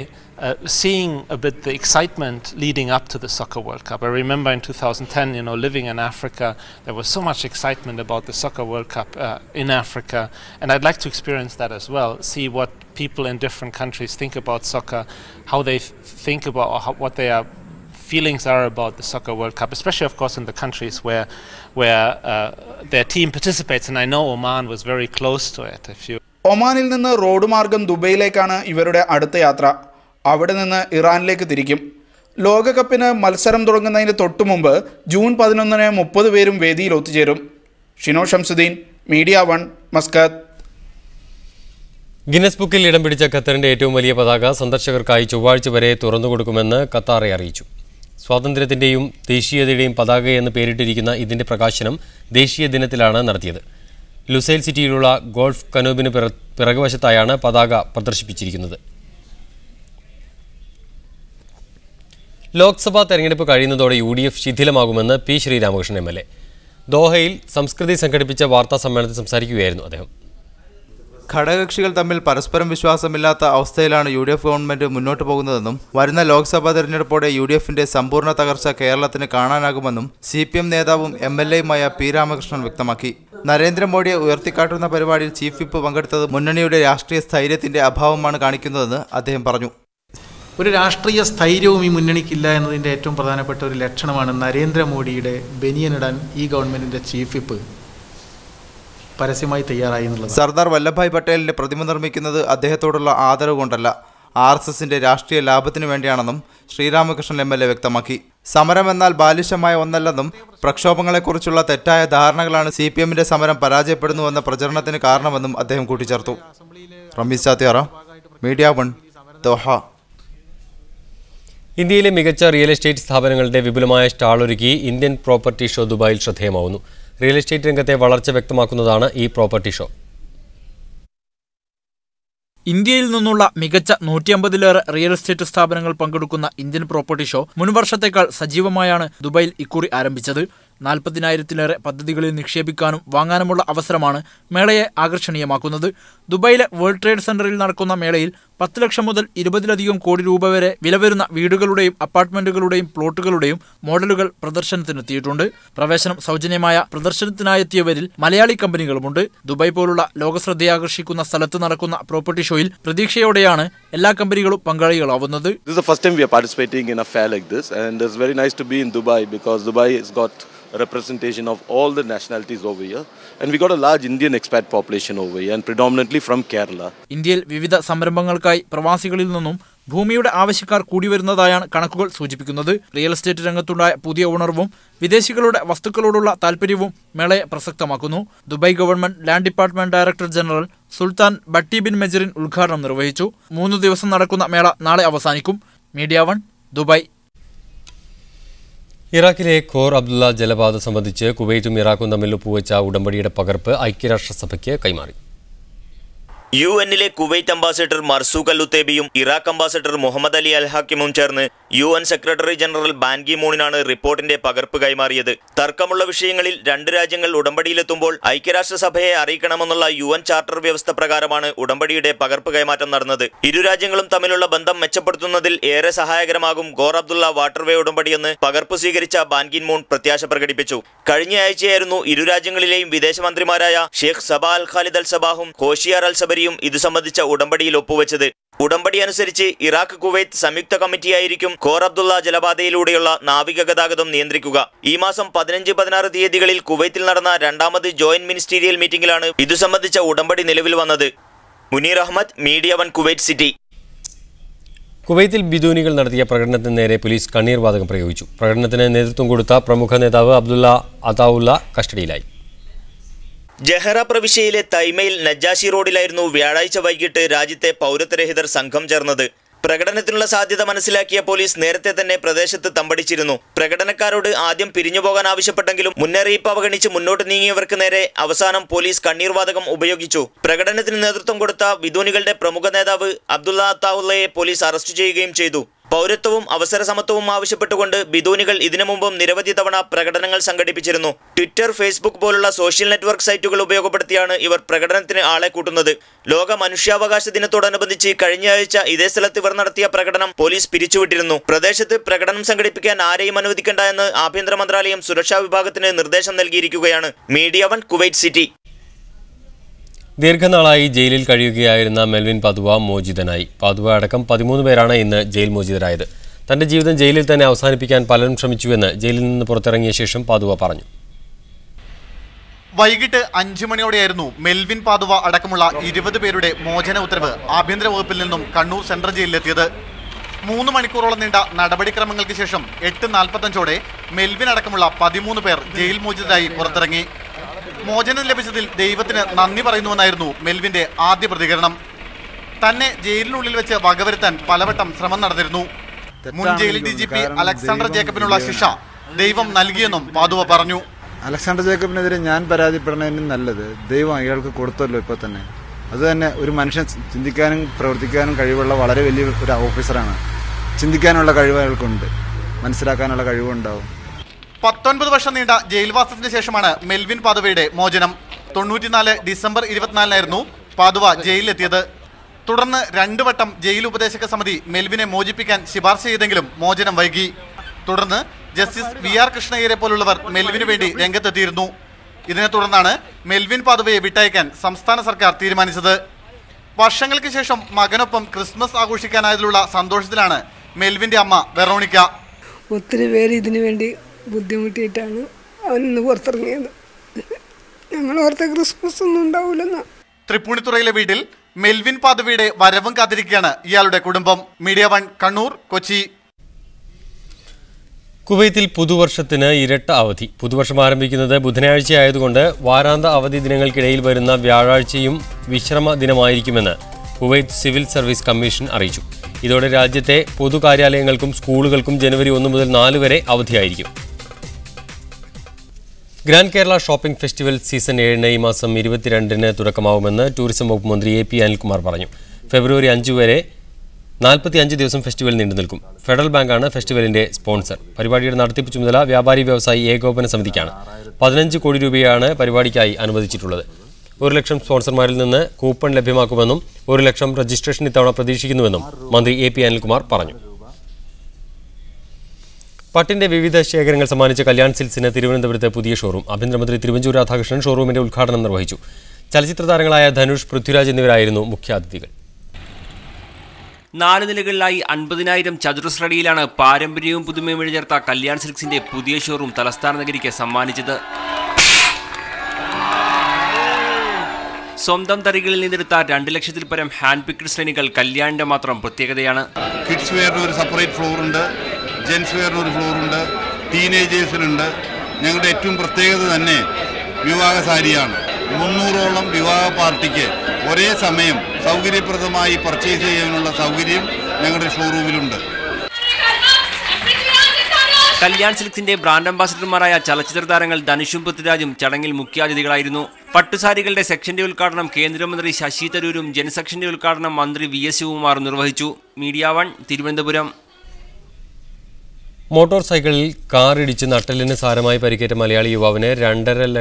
seeing a bit the excitement leading up to the Soccer World Cup. I remember in 2010, living in Africa, there was so much excitement about the Soccer World Cup in Africa, and I'd like to experience that as well, see what people in different countries think about soccer, how they think about what they are feelings are about the Soccer World Cup, especially of course in the countries where their team participates, and I know Oman was very close to it. ഒമാനിൽ നിന്ന് road മാർഗം ദുബൈയിലേക്കാണ് ഇവരുടെ അടുത്ത യാത്ര. അവിടെ നിന്ന് ഇറാനിലേക്ക് തിരിക്കും. ലോകകപ്പിന് മത്സരം തുടങ്ങുന്നതിന് തൊട്ടു മുമ്പ് ജൂൺ 11-ന് 30 പേരും വേദിയിൽ ഒത്തുചേരും. Shino Shamsudheen, media 1, Muscat. Guinness ബുക്കിൽ ഇടം പിടിച്ച ഖത്തറിന്റെ ഏറ്റവും വലിയ പതാക സന്ദർശകർക്കായി ചൊവ്വാഴ്ച വരെ തുറന്നുകൊടുക്കുമെന്ന് ഖത്താറെ അറിയിച്ചു. സ്വാതന്ത്ര്യത്തിന്റെയും ദേശീയതയുടെയും പതാകയെന്ന് പേരിട്ടിരിക്കുന്ന ഇതിന്റെ പ്രകാശനം ദേശീയ ദിനത്തിലാണ് നടത്തിയത്. ലുസൈൽ സിറ്റിയിലുള്ള ഗോൾഫ് കനോബിന് പിറകുവശത്തായാണ് പതാക പ്രദർശിപ്പിച്ചിരിക്കുന്നത്. ലോക്സഭാ തെരഞ്ഞെടുപ്പ് കഴിയുന്നതോടെ UDF ശിഥിലമാകുമെന്ന് P. ശ്രീരാമകൃഷ്ണൻ MLA. ദോഹയിൽ സംസ്കൃതി സംഘടിപ്പിച്ച വാർത്താ സമ്മേളനത്തിൽ സംസാരിക്കുകയായിരുന്നു അദ്ദേഹം. ഘടകകക്ഷികൾ തമ്മിൽ പരസ്പരം വിശ്വാസമില്ലാത്ത അവസ്ഥയിലാണ് UDF ഗവൺമെന്റ് മുന്നോട്ട് പോകുന്നതെന്നും വരുന്ന ലോക്സഭാ തെരഞ്ഞെടുപ്പോടെ UDFന്റെ സമ്പൂർണ്ണ തകർച്ച കേരളത്തിന് കാണാനാകുമെന്നും CPM നേതാവും MLAയുമായ P. രാമകൃഷ്ണൻ വ്യക്തമാക്കി. നരേന്ദ്രമോദിയെ ഉയർത്തിക്കാട്ടുന്ന പരിപാടിയിൽ ചീഫ് വിപ്പ് പങ്കെടുത്തത് മുന്നണിയുടെ രാഷ്ട്രീയ സ്ഥൈര്യത്തിന്റെ അഭാവമാണ് കാണിക്കുന്നതെന്ന് അദ്ദേഹം പറഞ്ഞു. ഒരു രാഷ്ട്രീയ സ്ഥൈര്യവും ഈ മുന്നണിക്കില്ല എന്നതിൻ്റെ ഏറ്റവും പ്രധാനപ്പെട്ട ഒരു ലക്ഷണമാണ് നരേന്ദ്രമോദിയുടെ ബനിയനിടാൻ ഈ ഗവൺമെന്റിന്റെ ചീഫ് വിപ്പ് പരസ്യമായി തയ്യാറായി എന്നുള്ളത്. സർദാർ വല്ലഭായ് പട്ടേലിന്റെ പ്രതിമ നിർമ്മിക്കുന്നത് അദ്ദേഹത്തോടുള്ള ആദരവ് കൊണ്ടല്ല, RSSന്റെ രാഷ്ട്രീയ ലാഭത്തിനു വേണ്ടിയാണെന്നും ശ്രീരാമകൃഷ്ണൻ MLA വ്യക്തമാക്കി. സമരം എന്നാൽ ബാലിശമായ ഒന്നല്ലെന്നും പ്രക്ഷോഭങ്ങളെക്കുറിച്ചുള്ള തെറ്റായ ധാരണകളാണ് CPMന്റെ സമരം പരാജയപ്പെടുന്നുവെന്ന പ്രചരണത്തിന് കാരണമെന്നും അദ്ദേഹം കൂട്ടിച്ചേർത്തു. Rameez Chathiyara, media 1, Doha. ഇന്ത്യയിലെ മികച്ച റിയൽ എസ്റ്റേറ്റ് സ്ഥാപനങ്ങളുടെ വിപുലമായ സ്റ്റാളൊരുക്കി ഇന്ത്യൻ പ്രോപ്പർട്ടി ഷോ ദുബായിൽ ശ്രദ്ധേയമാവുന്നു. റിയൽ എസ്റ്റേറ്റ് രംഗത്തെ വളർച്ച വ്യക്തമാക്കുന്നതാണ് ഈ പ്രോപ്പർട്ടി ഷോ. ഇന്ത്യയിൽ നിന്നുള്ള മികച്ച 150-ലേറെ റിയൽ എസ്റ്റേറ്റ് സ്ഥാപനങ്ങൾ പങ്കെടുക്കുന്ന ഇന്ത്യൻ പ്രോപ്പർട്ടി ഷോ മുൻവർഷത്തേക്കാൾ സജീവമായാണ് ദുബായിൽ ഇക്കുറി ആരംഭിച്ചത്. 40,000-ലേറെ പദ്ധതികളിൽ നിക്ഷേപിക്കാനും വാങ്ങാനുമുള്ള അവസരമാണ് മേളയെ ആകർഷണീയമാക്കുന്നത്. ദുബായിലെ വേൾഡ് ട്രേഡ് സെന്ററിൽ നടക്കുന്ന മേളയിൽ 10 ലക്ഷം മുതൽ 20-ലധികം കോടി രൂപ വരെ വില വരുന്ന വീടുകളുടെയും അപ്പാർട്ട്മെന്റുകളുടെയും പ്ലോട്ടുകളുടെയും മോഡലുകൾ പ്രദർശനത്തിനെത്തിയിട്ടുണ്ട്. പ്രവേശനം സൗജന്യമായ പ്രദർശനത്തിനായെത്തിയവരിൽ മലയാളി കമ്പനികളുമുണ്ട്. ദുബായ് പോലുള്ള ലോകശ്രദ്ധയാകർഷിക്കുന്ന സ്ഥലത്ത് നടക്കുന്ന പ്രോപ്പർട്ടി ഷോയിൽ പ്രതീക്ഷയോടെയാണ് എല്ലാ കമ്പനികളും പങ്കാളികളാവുന്നത്. This is the first time we are participating in a fair like this, and it's very nice to be in Dubai because Dubai has got a representation of all the nationalities over here, and we got a large Indian expat population over here, and predominantly from Kerala. ഇന്ത്യയിൽ വിവിധ സംരംഭങ്ങൾക്കായി പ്രവാസികളിൽ നിന്നും ഭൂമിയുടെ ആവശ്യക്കാർ കൂടി വരുന്നതായാണ് കണക്കുകൾ സൂചിപ്പിക്കുന്നത്. Real estate രംഗത്തുണ്ടായ പുതിയ ഉണർവും വിദേശികളുടെ വസ്തുക്കളോടുള്ള താൽപര്യവും മേളയെ പ്രസക്തമാക്കുന്നു. Dubai government land department director general Sultan Butti bin Mejrin ഉദ്ഘാടനം നിർവഹിച്ചു. 3 ദിവസം നടക്കുന്ന മേള നാളെ അവസാനിക്കും. Media 1 Dubai. ഇറാഖിലെ ഖോർ അബ്ദുള്ള ജലപാത സംബന്ധിച്ച് കുവൈറ്റും ഇറാഖും തമ്മിൽ ഒപ്പുവെച്ച ഉടമ്പടിയുടെ പകർപ്പ് ഐക്യരാഷ്ട്രസഭയ്ക്ക് കൈമാറി. UN-ലെ കുവൈറ്റ് അംബാസിഡർ മർസൂഖ് അൽ ഉത്തേബിയും Iraq ambassador Mohammed Ali Al ഹാക്കിമും ചേർന്ന് UN secretary general Ban Ki മൂണിനാണ് റിപ്പോർട്ടിന്റെ പകർപ്പ് കൈമാറിയത്. തർക്കമുള്ള വിഷയങ്ങളിൽ 2 രാജ്യങ്ങൾ ഉടമ്പടിയിലെത്തുമ്പോൾ ഐക്യരാഷ്ട്രസഭയെ അറിയിക്കണമെന്നുള്ള UN ചാർട്ടർ വ്യവസ്ഥ പ്രകാരമാണ് ഉടമ്പടിയുടെ പകർപ്പ് കൈമാറ്റം നടന്നത്. ഇരു രാജ്യങ്ങളും തമ്മിലുള്ള ബന്ധം മെച്ചപ്പെടുത്തുന്നതിൽ ഏറെ സഹായകരമാകും ഖോർ അബ്ദുള്ള വാട്ടർവേ ഉടമ്പടിയെന്ന് പകർപ്പ് സ്വീകരിച്ച ബാൻ കി മൂൺ പ്രത്യാശ പ്രകടിപ്പിച്ചു. കഴിഞ്ഞ ആഴ്ചയായിരുന്നു ഇരു രാജ്യങ്ങളിലെയും വിദേശമന്ത്രിമാരായ ഷെയ്ഖ് സബ അൽ ഖാലിദ് അൽ സബാഹും ഖോഷിയാർ അൽ സബരിയും ഇത് സംബന്ധിച്ച ഉടമ്പടിയിൽ ഒപ്പുവെച്ചത്. ഉടമ്പടി അനുസരിച്ച് ഇറാഖ് കുവൈത്ത് സംയുക്ത കമ്മിറ്റിയായിരിക്കും ഖോർ അബ്ദുള്ള ജലപാതയിലൂടെയുള്ള നാവിക ഗതാഗതം നിയന്ത്രിക്കുക. ഈ മാസം 15-16 തീയതികളിൽ കുവൈത്തിൽ നടന്ന 2ാമത് ജോയിന്റ് മിനിസ്റ്റീരിയൽ മീറ്റിംഗിലാണ് ഇതു സംബന്ധിച്ച ഉടമ്പടി നിലവിൽ വന്നത്. Munir Ahmed, media 1 Kuwait city. കുവൈത്തിൽ ബിദൂനികൾ നടത്തിയ പ്രകടനത്തിന് നേരെ പോലീസ് കണ്ണീർ വാതകം പ്രയോഗിച്ചു. പ്രകടനത്തിന് നേതൃത്വം കൊടുത്ത പ്രമുഖ നേതാവ് അബ്ദുള്ള അതാവുള്ള കസ്റ്റഡിയിലായി. ജഹറ പ്രവിശ്യയിലെ തൈമയിൽ നജാഷി റോഡിലായിരുന്നു വ്യാഴാഴ്ച വൈകിട്ട് രാജ്യത്തെ പൗരത്വരഹിതർ സംഘം ചേർന്നത്. പ്രകടനത്തിനുള്ള സാധ്യത മനസ്സിലാക്കിയ പോലീസ് നേരത്തെ തന്നെ പ്രദേശത്ത് തമ്പടിച്ചിരുന്നു. പ്രകടനക്കാരോട് ആദ്യം പിരിഞ്ഞുപോകാൻ ആവശ്യപ്പെട്ടെങ്കിലും മുന്നറിയിപ്പ് അവഗണിച്ച് മുന്നോട്ട് നീങ്ങിയവർക്ക് നേരെ അവസാനം പോലീസ് കണ്ണീർവാതകം ഉപയോഗിച്ചു. പ്രകടനത്തിന് നേതൃത്വം കൊടുത്ത ബിദൂനികളുടെ പ്രമുഖ നേതാവ് അബ്ദുള്ള അത്താവുള്ളയെ പോലീസ് അറസ്റ്റ് ചെയ്യുകയും ചെയ്തു. പൗരത്വവും അവസര സമത്വവും ആവശ്യപ്പെട്ടുകൊണ്ട് ബിദൂനികൾ ഇതിനു മുമ്പും നിരവധി തവണ പ്രകടനങ്ങൾ സംഘടിപ്പിച്ചിരുന്നു. ട്വിറ്റർ, ഫേസ്ബുക്ക് പോലുള്ള സോഷ്യൽ നെറ്റ്വർക്ക് സൈറ്റുകൾ ഉപയോഗപ്പെടുത്തിയാണ് ഇവർ പ്രകടനത്തിന് ആളെ കൂട്ടുന്നത്. ലോക മനുഷ്യാവകാശ ദിനത്തോടനുബന്ധിച്ച് കഴിഞ്ഞ ആഴ്ച ഇതേ സ്ഥലത്ത് ഇവർ നടത്തിയ പ്രകടനം പോലീസ് പിരിച്ചുവിട്ടിരുന്നു. പ്രദേശത്ത് പ്രകടനം സംഘടിപ്പിക്കാൻ ആരെയും അനുവദിക്കേണ്ട എന്ന് ആഭ്യന്തര മന്ത്രാലയം സുരക്ഷാ വിഭാഗത്തിന് നിർദ്ദേശം നൽകിയിരിക്കുകയാണ്. Media 1 Kuwait City. ദീർഘനാളായി ജയിലിൽ കഴിയുകയായിരുന്ന മെൽവിൻ പാതുവ മോചിതനായി. പാതുവ അടക്കം 13 പേരാണ് ഇന്ന് ജയിൽ മോചിതരായത്. തന്റെ ജീവിതം ജയിലിൽ തന്നെ അവസാനിപ്പിക്കാൻ പലരും ശ്രമിച്ചുവെന്ന് ജയിലിൽ നിന്ന് പുറത്തിറങ്ങിയ ശേഷം പാതുവ പറഞ്ഞു. വൈകിട്ട് 5 മണിയോടെയായിരുന്നു മെൽവിൻ പാതുവ അടക്കമുള്ള 20 പേരുടെ മോചന ഉത്തരവ് ആഭ്യന്തര വകുപ്പിൽ നിന്നും കണ്ണൂർ സെൻട്രൽ ജയിലിലെത്തിയത്. 3 മണിക്കൂറോളം നീണ്ട നടപടിക്രമങ്ങൾക്ക് ശേഷം 8:45ഓടെ മെൽവിൻ അടക്കമുള്ള 13 പേർ ജയിൽ മോചിതരായി പുറത്തിറങ്ങി. മോചനം ലഭിച്ചതിൽ ദൈവത്തിന് നന്ദി പറയുന്നുവെന്നായിരുന്നു മെൽവിന്റെ ആദ്യ പ്രതികരണം. തന്നെ ജയിലിനുള്ളിൽ വെച്ച് വകവരുത്താൻ പലവട്ടം ശ്രമം നടന്നിരുന്നു. മുൻ ജയിൽ DGP അലക്സാണ്ടർ ജേക്കബിനുള്ള ശിക്ഷ ദൈവം നൽകിയെന്നും പാതുവ പറഞ്ഞു. അലക്സാണ്ടർ ജേക്കബിനെതിരെ ഞാൻ പരാതിപ്പെടുന്നതിന് നല്ലത് ദൈവം അയാൾക്ക് കൊടുത്തല്ലോ. ഇപ്പോൾ തന്നെ അത് തന്നെ ഒരു മനുഷ്യൻ ചിന്തിക്കാനും പ്രവർത്തിക്കാനും കഴിവുള്ള വളരെ വലിയ ഒരു ഓഫീസറാണ്. ചിന്തിക്കാനുള്ള കഴിവ് അയാൾക്കുണ്ട്, മനസ്സിലാക്കാനുള്ള കഴിവുണ്ടാവും. 19 വർഷം നീണ്ട ജയിൽവാസത്തിന് ശേഷമാണ് മെൽവിൻ പാതുവയുടെ മോചനം. 94 ഡിസംബർ 24-നായിരുന്നു പാതുവ ജയിലിലെത്തിയത്. തുടർന്ന് 2 വട്ടം ജയിൽ ഉപദേശക സമിതി മെൽവിനെ മോചിപ്പിക്കാൻ ശുപാർശ ചെയ്തെങ്കിലും മോചനം വൈകി. തുടർന്ന് ജസ്റ്റിസ് VR കൃഷ്ണയ്യരെ പോലുള്ളവർ മെൽവിനു വേണ്ടി രംഗത്തെത്തിയിരുന്നു. ഇതിനെ തുടർന്നാണ് മെൽവിൻ പാതുവയെ വിട്ടയക്കാൻ സംസ്ഥാന സർക്കാർ തീരുമാനിച്ചത്. വർഷങ്ങൾക്ക് ശേഷം മകനൊപ്പം ക്രിസ്മസ് ആഘോഷിക്കാനായതിലുള്ള സന്തോഷത്തിലാണ് മെൽവിന്റെ അമ്മ വെറോണിക്ക. ഒത്തിരി പേര് ഇതിനു വേണ്ടി ബുദ്ധിമുട്ടിയിട്ടാണ് അവനിന്ന് പുറത്തിറങ്ങിയത്. ഞങ്ങൾ ഓർത്ത ക്രിസ്മസ് ഒന്നും ഉണ്ടാവില്ലെന്ന്. തൃപ്പൂണിത്തുറയിലെ വീട്ടിൽ മെൽവിൻ പാതുവയുടെ വരവും കാത്തിരിക്കുകയാണ് ഇയാളുടെ കുടുംബം. മീഡിയ 1 കണ്ണൂർ, കൊച്ചി. കുവൈത്തിൽ പുതുവർഷത്തിന് ഇരട്ട അവധി. പുതുവർഷം ആരംഭിക്കുന്നത് ബുധനാഴ്ച ആയതുകൊണ്ട് വാരാന്ത അവധി ദിനങ്ങൾക്കിടയിൽ വരുന്ന വ്യാഴാഴ്ചയും വിശ്രമ ദിനമായിരിക്കുമെന്ന് കുവൈത്ത് സിവിൽ സർവീസ് കമ്മീഷൻ അറിയിച്ചു. ഇതോടെ രാജ്യത്തെ പൊതുകാര്യാലയങ്ങൾക്കും സ്കൂളുകൾക്കും ജനുവരി 1 മുതൽ 4 വരെ അവധിയായിരിക്കും. Grand Kerala shopping festival season 7 ഈ മാസം 22-ന് തുടക്കമാവുമെന്ന് ടൂറിസം വകുപ്പ് മന്ത്രി AP അനിൽകുമാർ പറഞ്ഞു. ഫെബ്രുവരി 5 വരെ 45 ദിവസം ഫെസ്റ്റിവൽ നീണ്ടുനിൽക്കും. ഫെഡറൽ ബാങ്കാണ് ഫെസ്റ്റിവലിന്റെ സ്പോൺസർ. പരിപാടിയുടെ നടത്തിപ്പ് ചുമതല വ്യാപാരി വ്യവസായി ഏകോപന സമിതിക്കാണ്. 15 കോടി രൂപയാണ് പരിപാടിക്കായി അനുവദിച്ചിട്ടുള്ളത്. 1 ലക്ഷം സ്പോൺസർമാരിൽ നിന്ന് കൂപ്പൺ ലഭ്യമാക്കുമെന്നും 1 ലക്ഷം രജിസ്ട്രേഷൻ ഇത്തവണ പ്രതീക്ഷിക്കുന്നുവെന്നും മന്ത്രി AP അനിൽകുമാർ പറഞ്ഞു. പട്ടിന്റെ വിവിധ ശേഖരങ്ങൾ സമ്മാനിച്ച കല്യാൺ സിൽക്സിന് തിരുവനന്തപുരത്ത് പുതിയ ഷോറൂം. ആഭ്യന്തരമന്ത്രി തിരുവഞ്ചൂർ രാധാകൃഷ്ണൻ ഷോറൂമിന്റെ ഉദ്ഘാടനം നിർവഹിച്ചു. ചലച്ചിത്ര താരങ്ങളായ ധനുഷ്, പൃഥ്വിരാജ് എന്നിവരായിരുന്നു മുഖ്യാതിഥികൾ. 4 നിലകളിലായി 50,000 ചതുരശ്രടിയിലാണ് പാരമ്പര്യവും പുതുമയും ഇഴചേർത്ത കല്യാൺ സിൽക്സിന്റെ പുതിയ ഷോറൂം തലസ്ഥാന നഗരിക്ക് സമ്മാനിച്ചത്. സ്വന്തം തറികളിൽ നിന്നെടുത്ത 2 ലക്ഷത്തിൽ പരം ഹാൻഡ് പിക്ഡ് ശ്രേണികൾ കല്യാണിന്റെ മാത്രം പ്രത്യേകതയാണ്. കിഡ്സ് വെയറിന് ഒരു സെപ്പറേറ്റ് ഫ്ലോർ ഉണ്ട്, ജെൻസ് വെയറിന് ഒരു ഫ്ലോർ ഉണ്ട്, ടീനേജേഴ്സിനുണ്ട്. ഞങ്ങളുടെ ഏറ്റവും പ്രത്യേകത തന്നെ വിവാഹ സാരിയാണ്. 300ഓളം വിവാഹ പാർട്ടിക്ക് ഒരേ സമയം സൗകര്യപ്രദമായി പർച്ചേസ് ചെയ്യാനുള്ള സൗകര്യം ഞങ്ങളുടെ ഷോറൂമിലുണ്ട്. കല്യാൺ സിൽക്സിന്റെ ബ്രാൻഡ് അംബാസിഡർമാരായ ചലച്ചിത്ര താരങ്ങൾ ധനുഷും പൃഥ്വിരാജും ചടങ്ങിൽ മുഖ്യാതിഥികളായിരുന്നു. പട്ടുസാരികളുടെ സെക്ഷന്റെ ഉദ്ഘാടനം കേന്ദ്രമന്ത്രി ശശി തരൂരും ജനസെക്ഷന്റെ ഉദ്ഘാടനം മന്ത്രി VS ശിവകുമാറും നിർവഹിച്ചു. മീഡിയ 1 തിരുവനന്തപുരം. മോട്ടോർ സൈക്കിളിൽ കാറിടിച്ച് നട്ടെല്ലിന് സാരമായി പരിക്കേറ്റ മലയാളി യുവാവിന് 2.5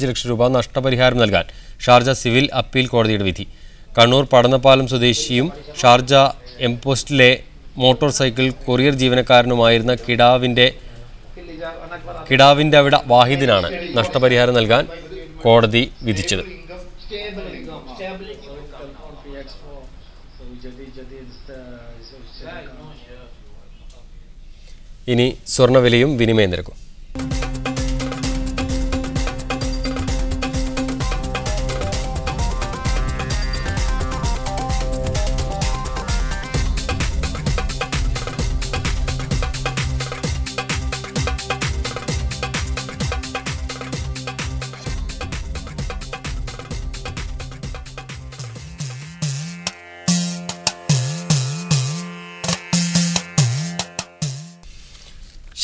ലക്ഷം രൂപ നഷ്ടപരിഹാരം നൽകാൻ ഷാർജ സിവിൽ അപ്പീൽ കോടതിയുടെ വിധി. കണ്ണൂർ പടന്നപ്പാലം സ്വദേശിയും ഷാർജ എംപോസ്റ്റിലെ മോട്ടോർ സൈക്കിൾ കൊറിയർ ജീവനക്കാരനുമായിരുന്ന കിടാവിൻ്റെ അവിടെ വാഹിദിനാണ് നഷ്ടപരിഹാരം നൽകാൻ കോടതി വിധിച്ചത്. ഇനി സ്വർണ്ണവിലയും വിനിമയ നിരക്കും.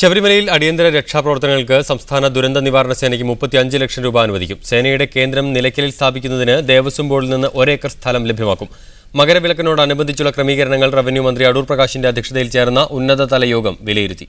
ശബരിമലയിൽ അടിയന്തര രക്ഷാപ്രവർത്തനങ്ങൾക്ക് സംസ്ഥാന ദുരന്ത നിവാരണ സേനയ്ക്ക് 35 ലക്ഷം രൂപ അനുവദിക്കും. സേനയുടെ കേന്ദ്രം നിലയ്ക്കലിൽ സ്ഥാപിക്കുന്നതിന് ദേവസ്വം ബോർഡിൽ നിന്ന് 1 ഏക്കർ സ്ഥലം ലഭ്യമാക്കും. മകരവിളക്കിനോടനുബന്ധിച്ചുള്ള ക്രമീകരണങ്ങൾ റവന്യൂ മന്ത്രി അടൂർ പ്രകാശിന്റെ അധ്യക്ഷതയിൽ ചേർന്ന ഉന്നതതല യോഗം വിലയിരുത്തി.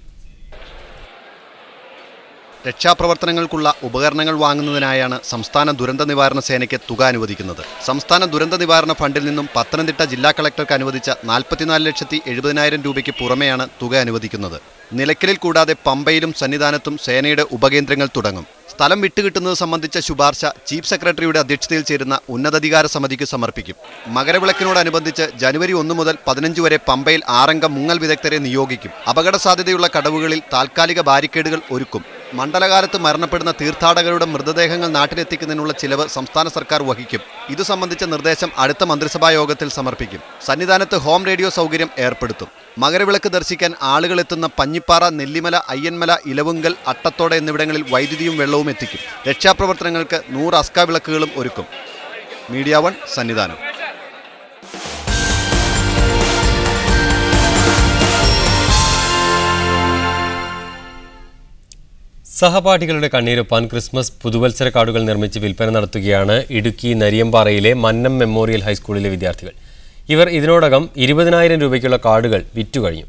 രക്ഷാപ്രവർത്തനങ്ങൾക്കുള്ള ഉപകരണങ്ങൾ വാങ്ങുന്നതിനായാണ് സംസ്ഥാന ദുരന്ത നിവാരണ സേനയ്ക്ക് തുക അനുവദിക്കുന്നത്. സംസ്ഥാന ദുരന്ത നിവാരണ ഫണ്ടിൽ നിന്നും പത്തനംതിട്ട ജില്ലാ കളക്ടർക്ക് അനുവദിച്ച 44,70,000 രൂപയ്ക്ക് പുറമെയാണ് തുക അനുവദിക്കുന്നത്. നിലയ്ക്കലിൽ കൂടാതെ പമ്പയിലും സന്നിധാനത്തും സേനയുടെ ഉപകേന്ദ്രങ്ങൾ തുടങ്ങും. സ്ഥലം വിട്ടുകിട്ടുന്നത് സംബന്ധിച്ച ശുപാർശ ചീഫ് സെക്രട്ടറിയുടെ അധ്യക്ഷതയിൽ ചേരുന്ന ഉന്നതാധികാര സമിതിക്ക് സമർപ്പിക്കും. മകരവിളക്കിനോടനുബന്ധിച്ച് ജനുവരി 1 മുതൽ 15 വരെ പമ്പയിൽ 6 അംഗ മുങ്ങൽ വിദഗ്ധരെ നിയോഗിക്കും. അപകട സാധ്യതയുള്ള കടവുകളിൽ താൽക്കാലിക ബാരിക്കേഡുകൾ ഒരുക്കും. മണ്ഡലകാലത്ത് മരണപ്പെടുന്ന തീർത്ഥാടകരുടെ മൃതദേഹങ്ങൾ നാട്ടിലെത്തിക്കുന്നതിനുള്ള ചിലവ് സംസ്ഥാന സർക്കാർ വഹിക്കും. ഇതു സംബന്ധിച്ച നിർദ്ദേശം അടുത്ത മന്ത്രിസഭാ യോഗത്തിൽ സമർപ്പിക്കും. സന്നിധാനത്ത് ഹോം റേഡിയോ സൗകര്യം ഏർപ്പെടുത്തും. മകരവിളക്ക് ദർശിക്കാൻ ആളുകൾ എത്തുന്ന പഞ്ഞിപ്പാറ, നെല്ലിമല, അയ്യന്മല, ഇലവുങ്കൽ, അട്ടത്തോട് എന്നിവിടങ്ങളിൽ വൈദ്യുതിയും വെള്ളവും എത്തിക്കും. രക്ഷാപ്രവർത്തനങ്ങൾക്ക് 100 അസ്ക വിളക്കുകളും ഒരുക്കും. മീഡിയ 1 സന്നിധാനം. സഹപാഠികളുടെ കണ്ണീരൊപ്പാൻ ക്രിസ്മസ് പുതുവത്സര കാർഡുകൾ നിർമ്മിച്ച് വിൽപ്പന നടത്തുകയാണ് ഇടുക്കി നരിയമ്പാറയിലെ മന്നം മെമ്മോറിയൽ ഹൈസ്കൂളിലെ വിദ്യാർത്ഥികൾ. ഇവർ ഇതിനോടകം 20,000 രൂപയ്ക്കുള്ള കാർഡുകൾ വിറ്റുകഴിഞ്ഞു.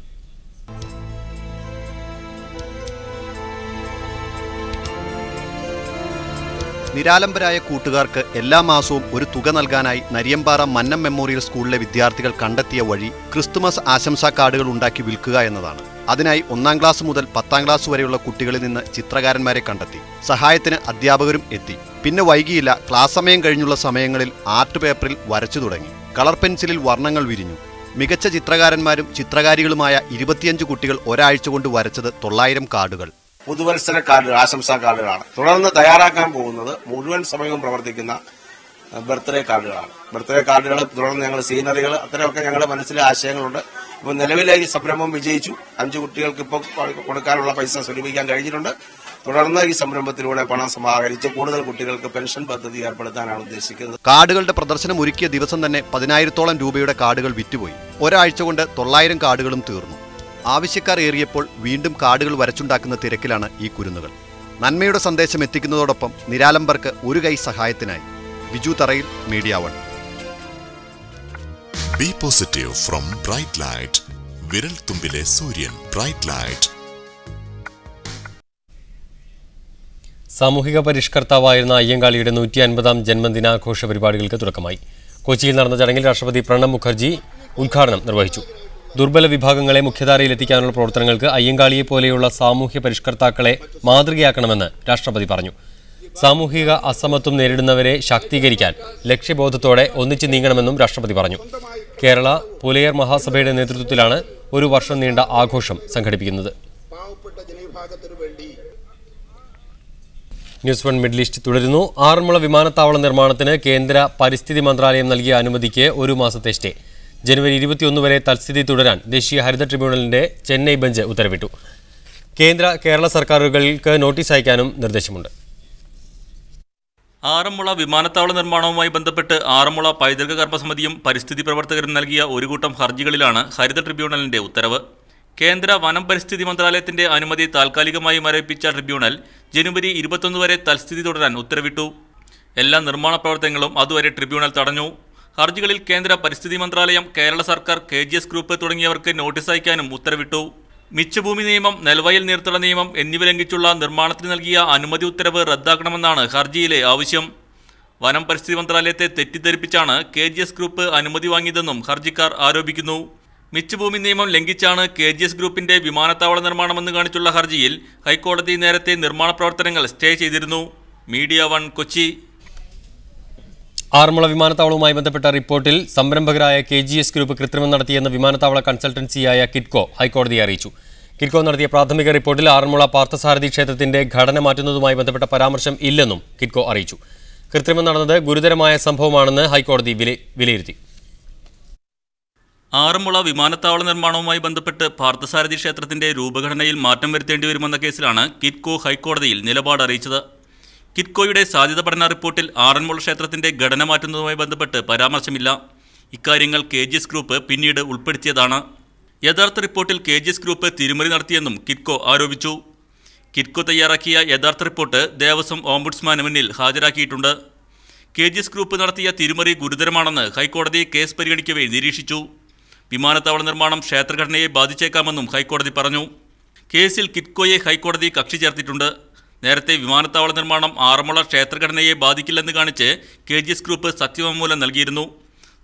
നിരാലംബരായ കൂട്ടുകാർക്ക് എല്ലാ മാസവും ഒരു തുക നൽകാനായി നരിയമ്പാറ മന്നം മെമ്മോറിയൽ സ്കൂളിലെ വിദ്യാർത്ഥികൾ കണ്ടെത്തിയ വഴി ക്രിസ്തുമസ് ആശംസാ കാർഡുകൾ ഉണ്ടാക്കി വിൽക്കുക എന്നതാണ്. അതിനായി 1ാം ക്ലാസ് മുതൽ 10ാം ക്ലാസ് വരെയുള്ള കുട്ടികളിൽ നിന്ന് ചിത്രകാരന്മാരെ കണ്ടെത്തി. സഹായത്തിന് അധ്യാപകരും എത്തി. പിന്നെ വൈകിയില്ല. ക്ലാസ് സമയം കഴിഞ്ഞുള്ള സമയങ്ങളിൽ ആർട്ട് പേപ്പറിൽ വരച്ചു തുടങ്ങി. കളർ പെൻസിലിൽ വർണ്ണങ്ങൾ വിരിഞ്ഞു. മികച്ച ചിത്രകാരന്മാരും ചിത്രകാരികളുമായ 25 കുട്ടികൾ ഒരാഴ്ച കൊണ്ട് വരച്ചത് 900 കാർഡുകൾ. പുതുവത്സര കാർഡുകൾ, ആശംസാ കാർഡുകളാണ്. തുടർന്ന് തയ്യാറാക്കാൻ പോകുന്നത് മുഴുവൻ സമയവും പ്രവർത്തിക്കുന്ന ബർത്ത്ഡേ കാർഡുകളാണ്. ബർത്ത്ഡേ കാർഡുകൾ തുടർന്ന് ഞങ്ങൾ സീനറികൾ, അത്തരമൊക്കെ ഞങ്ങളുടെ മനസ്സിലെ ആശയങ്ങളുണ്ട്. ഇപ്പോൾ നിലവിലെ ഈ സംരംഭം വിജയിച്ചു. 5 കുട്ടികൾക്ക് ഇപ്പോൾ കൊടുക്കാനുള്ള പൈസ സ്വരൂപിക്കാൻ കഴിഞ്ഞിട്ടുണ്ട്. തുടർന്ന് ഈ സംരംഭത്തിലൂടെ പണം സമാഹരിച്ച് കൂടുതൽ കുട്ടികൾക്ക് പെൻഷൻ പദ്ധതി ഏർപ്പെടുത്താനാണ് ഉദ്ദേശിക്കുന്നത്. കാർഡുകളുടെ പ്രദർശനം ഒരുക്കിയ ദിവസം തന്നെ 10,000-ഓളം രൂപയുടെ കാർഡുകൾ വിറ്റുപോയി. ഒരാഴ്ച കൊണ്ട് 900 കാർഡുകളും തീർന്നു. ആവശ്യക്കാർ ഏറിയപ്പോൾ വീണ്ടും കാർഡുകൾ വരച്ചുണ്ടാക്കുന്ന തിരക്കിലാണ് ഈ കുരുന്നുകൾ. നന്മയുടെ സന്ദേശം എത്തിക്കുന്നതോടൊപ്പം നിരാലംബർക്ക് ഒരു കൈ സഹായത്തിനായി. ബിജു തറയിൽ, media 1. Be positive from Bright Light. വിരൽ തുമ്പിലെ സൂര്യൻ. Bright light. സാമൂഹിക പരിഷ്കർത്താവായിരുന്ന അയ്യങ്കാളിയുടെ 150ാം ജന്മദിനാഘോഷ പരിപാടികൾക്ക് തുടക്കമായി. കൊച്ചിയിൽ നടന്ന ചടങ്ങിൽ രാഷ്ട്രപതി പ്രണബ് മുഖർജി ഉദ്ഘാടനം നിർവഹിച്ചു. ദുർബല വിഭാഗങ്ങളെ മുഖ്യധാരയിലെത്തിക്കാനുള്ള പ്രവർത്തനങ്ങൾക്ക് അയ്യങ്കാളിയെ പോലെയുള്ള സാമൂഹ്യ പരിഷ്കർത്താക്കളെ മാതൃകയാക്കണമെന്ന് രാഷ്ട്രപതി പറഞ്ഞു. സാമൂഹിക അസമത്വം നേരിടുന്നവരെ ശാക്തീകരിക്കാൻ ലക്ഷ്യബോധത്തോടെ ഒന്നിച്ചു നീങ്ങണമെന്നും രാഷ്ട്രപതി പറഞ്ഞു. കേരള പുലയർ മഹാസഭയുടെ നേതൃത്വത്തിലാണ് ഒരു വർഷം നീണ്ട ആഘോഷം സംഘടിപ്പിക്കുന്നത്. ന്യൂസ് 1 മിഡിൽ ഈസ്റ്റ് തുടരുന്നു. ആറന്മുള വിമാനത്താവള നിർമ്മാണത്തിന് കേന്ദ്ര പരിസ്ഥിതി മന്ത്രാലയം നൽകിയ അനുമതിക്ക് ഒരു മാസത്തെ സ്റ്റേ. ജനുവരി 21 വരെ തൽസ്ഥിതി തുടരാൻ ദേശീയ ഹരിത ട്രിബ്യൂണലിന്റെ ചെന്നൈ ബെഞ്ച് ഉത്തരവിട്ടു. കേരള സർക്കാരുകൾക്ക് നോട്ടീസ് അയക്കാനും നിർദ്ദേശമുണ്ട്. ആറന്മുള വിമാനത്താവള നിർമ്മാണവുമായി ബന്ധപ്പെട്ട് ആറന്മുള പൈതൃക കർമ്മസമിതിയും പരിസ്ഥിതി പ്രവർത്തകരും നൽകിയ ഒരു കൂട്ടം ഹർജികളിലാണ് ഹരിത ട്രിബ്യൂണലിന്റെ ഉത്തരവ്. കേന്ദ്ര വനം പരിസ്ഥിതി മന്ത്രാലയത്തിന്റെ അനുമതി താൽക്കാലികമായി മരവിപ്പിച്ച ട്രിബ്യൂണൽ ജനുവരി 21 വരെ തൽസ്ഥിതി തുടരാൻ ഉത്തരവിട്ടു. എല്ലാ നിർമ്മാണ പ്രവർത്തനങ്ങളും അതുവരെ ട്രിബ്യൂണൽ തടഞ്ഞു. ഹർജികളിൽ കേന്ദ്ര പരിസ്ഥിതി മന്ത്രാലയം, കേരള സർക്കാർ, KGS ഗ്രൂപ്പ് തുടങ്ങിയവർക്ക് നോട്ടീസ് അയക്കാനും ഉത്തരവിട്ടു. മിച്ചഭൂമി നിയമം, നെൽവയൽ നീർത്തട നിയമം എന്നിവ ലംഘിച്ചുള്ള നിർമ്മാണത്തിന് നൽകിയ അനുമതി ഉത്തരവ് റദ്ദാക്കണമെന്നാണ് ഹർജിയിലെ ആവശ്യം. വനം പരിസ്ഥിതി മന്ത്രാലയത്തെ തെറ്റിദ്ധരിപ്പിച്ചാണ് KGS ഗ്രൂപ്പ് അനുമതി വാങ്ങിയതെന്നും ഹർജിക്കാർ ആരോപിക്കുന്നു. മിച്ചഭൂമി നിയമം ലംഘിച്ചാണ് KGS ഗ്രൂപ്പിന്റെ വിമാനത്താവള നിർമ്മാണമെന്ന് കാണിച്ചുള്ള ഹർജിയിൽ ഹൈക്കോടതി നേരത്തെ നിർമ്മാണ പ്രവർത്തനങ്ങൾ സ്റ്റേ ചെയ്തിരുന്നു. മീഡിയ 1 കൊച്ചി. ആറന്മുള വിമാനത്താവളവുമായി ബന്ധപ്പെട്ട റിപ്പോർട്ടിൽ സംരംഭകരായ KGS ഗ്രൂപ്പ് കൃത്രിമം നടത്തിയെന്ന വിമാനത്താവള കൺസൾട്ടൻസിയായ കിറ്റ്കോ ഹൈക്കോടതിയെ അറിയിച്ചു. കിറ്റ്കോ നടത്തിയ പ്രാഥമിക റിപ്പോർട്ടിൽ ആറന്മുള പാർത്ഥസാരഥി ക്ഷേത്രത്തിന്റെ ഘടന മാറ്റുന്നതുമായി ബന്ധപ്പെട്ട പരാമർശം ഇല്ലെന്നും കിറ്റ്കോ അറിയിച്ചു. കൃത്രിമം നടന്നത് ഗുരുതരമായ സംഭവമാണെന്ന് ഹൈക്കോടതി വിലയിരുത്തി. ആറന്മുള വിമാനത്താവള നിർമ്മാണവുമായി ബന്ധപ്പെട്ട് പാർത്ഥസാരഥി ക്ഷേത്രത്തിന്റെ രൂപഘടനയിൽ മാറ്റം വരുത്തേണ്ടി വരുമെന്ന കേസിലാണ് കിറ്റ്കോ ഹൈക്കോടതിയിൽ നിലപാട് അറിയിച്ചത്. കിറ്റ്കോയുടെ സാധ്യത പഠന റിപ്പോർട്ടിൽ ആറന്മുള ക്ഷേത്രത്തിന്റെ ഘടന മാറ്റുന്നതുമായി ബന്ധപ്പെട്ട് പരാമർശമില്ല. ഇക്കാര്യങ്ങൾ KGS ഗ്രൂപ്പ് പിന്നീട് ഉൾപ്പെടുത്തിയതാണ്. യഥാർത്ഥ റിപ്പോർട്ടിൽ KGS ഗ്രൂപ്പ് തിരിമറി നടത്തിയെന്നും കിറ്റ്കോ ആരോപിച്ചു. കിറ്റ്കോ തയ്യാറാക്കിയ യഥാർത്ഥ റിപ്പോർട്ട് ദേവസ്വം ഓംബുഡ്സ്മാന് മുന്നിൽ ഹാജരാക്കിയിട്ടുണ്ട്. KGS ഗ്രൂപ്പ് നടത്തിയ തിരിമറി ഗുരുതരമാണെന്ന് ഹൈക്കോടതി കേസ് പരിഗണിക്കവേ നിരീക്ഷിച്ചു. വിമാനത്താവള നിർമ്മാണം ക്ഷേത്രഘടനയെ ബാധിച്ചേക്കാമെന്നും ഹൈക്കോടതി പറഞ്ഞു. കേസിൽ കിറ്റ്കോയെ ഹൈക്കോടതി കക്ഷി ചേർത്തിട്ടുണ്ട്. നേരത്തെ വിമാനത്താവള നിർമ്മാണം ആറന്മുള ക്ഷേത്രഘടനയെ ബാധിക്കില്ലെന്ന് കാണിച്ച് KGS ഗ്രൂപ്പ് സത്യവാങ്മൂലം നൽകിയിരുന്നു.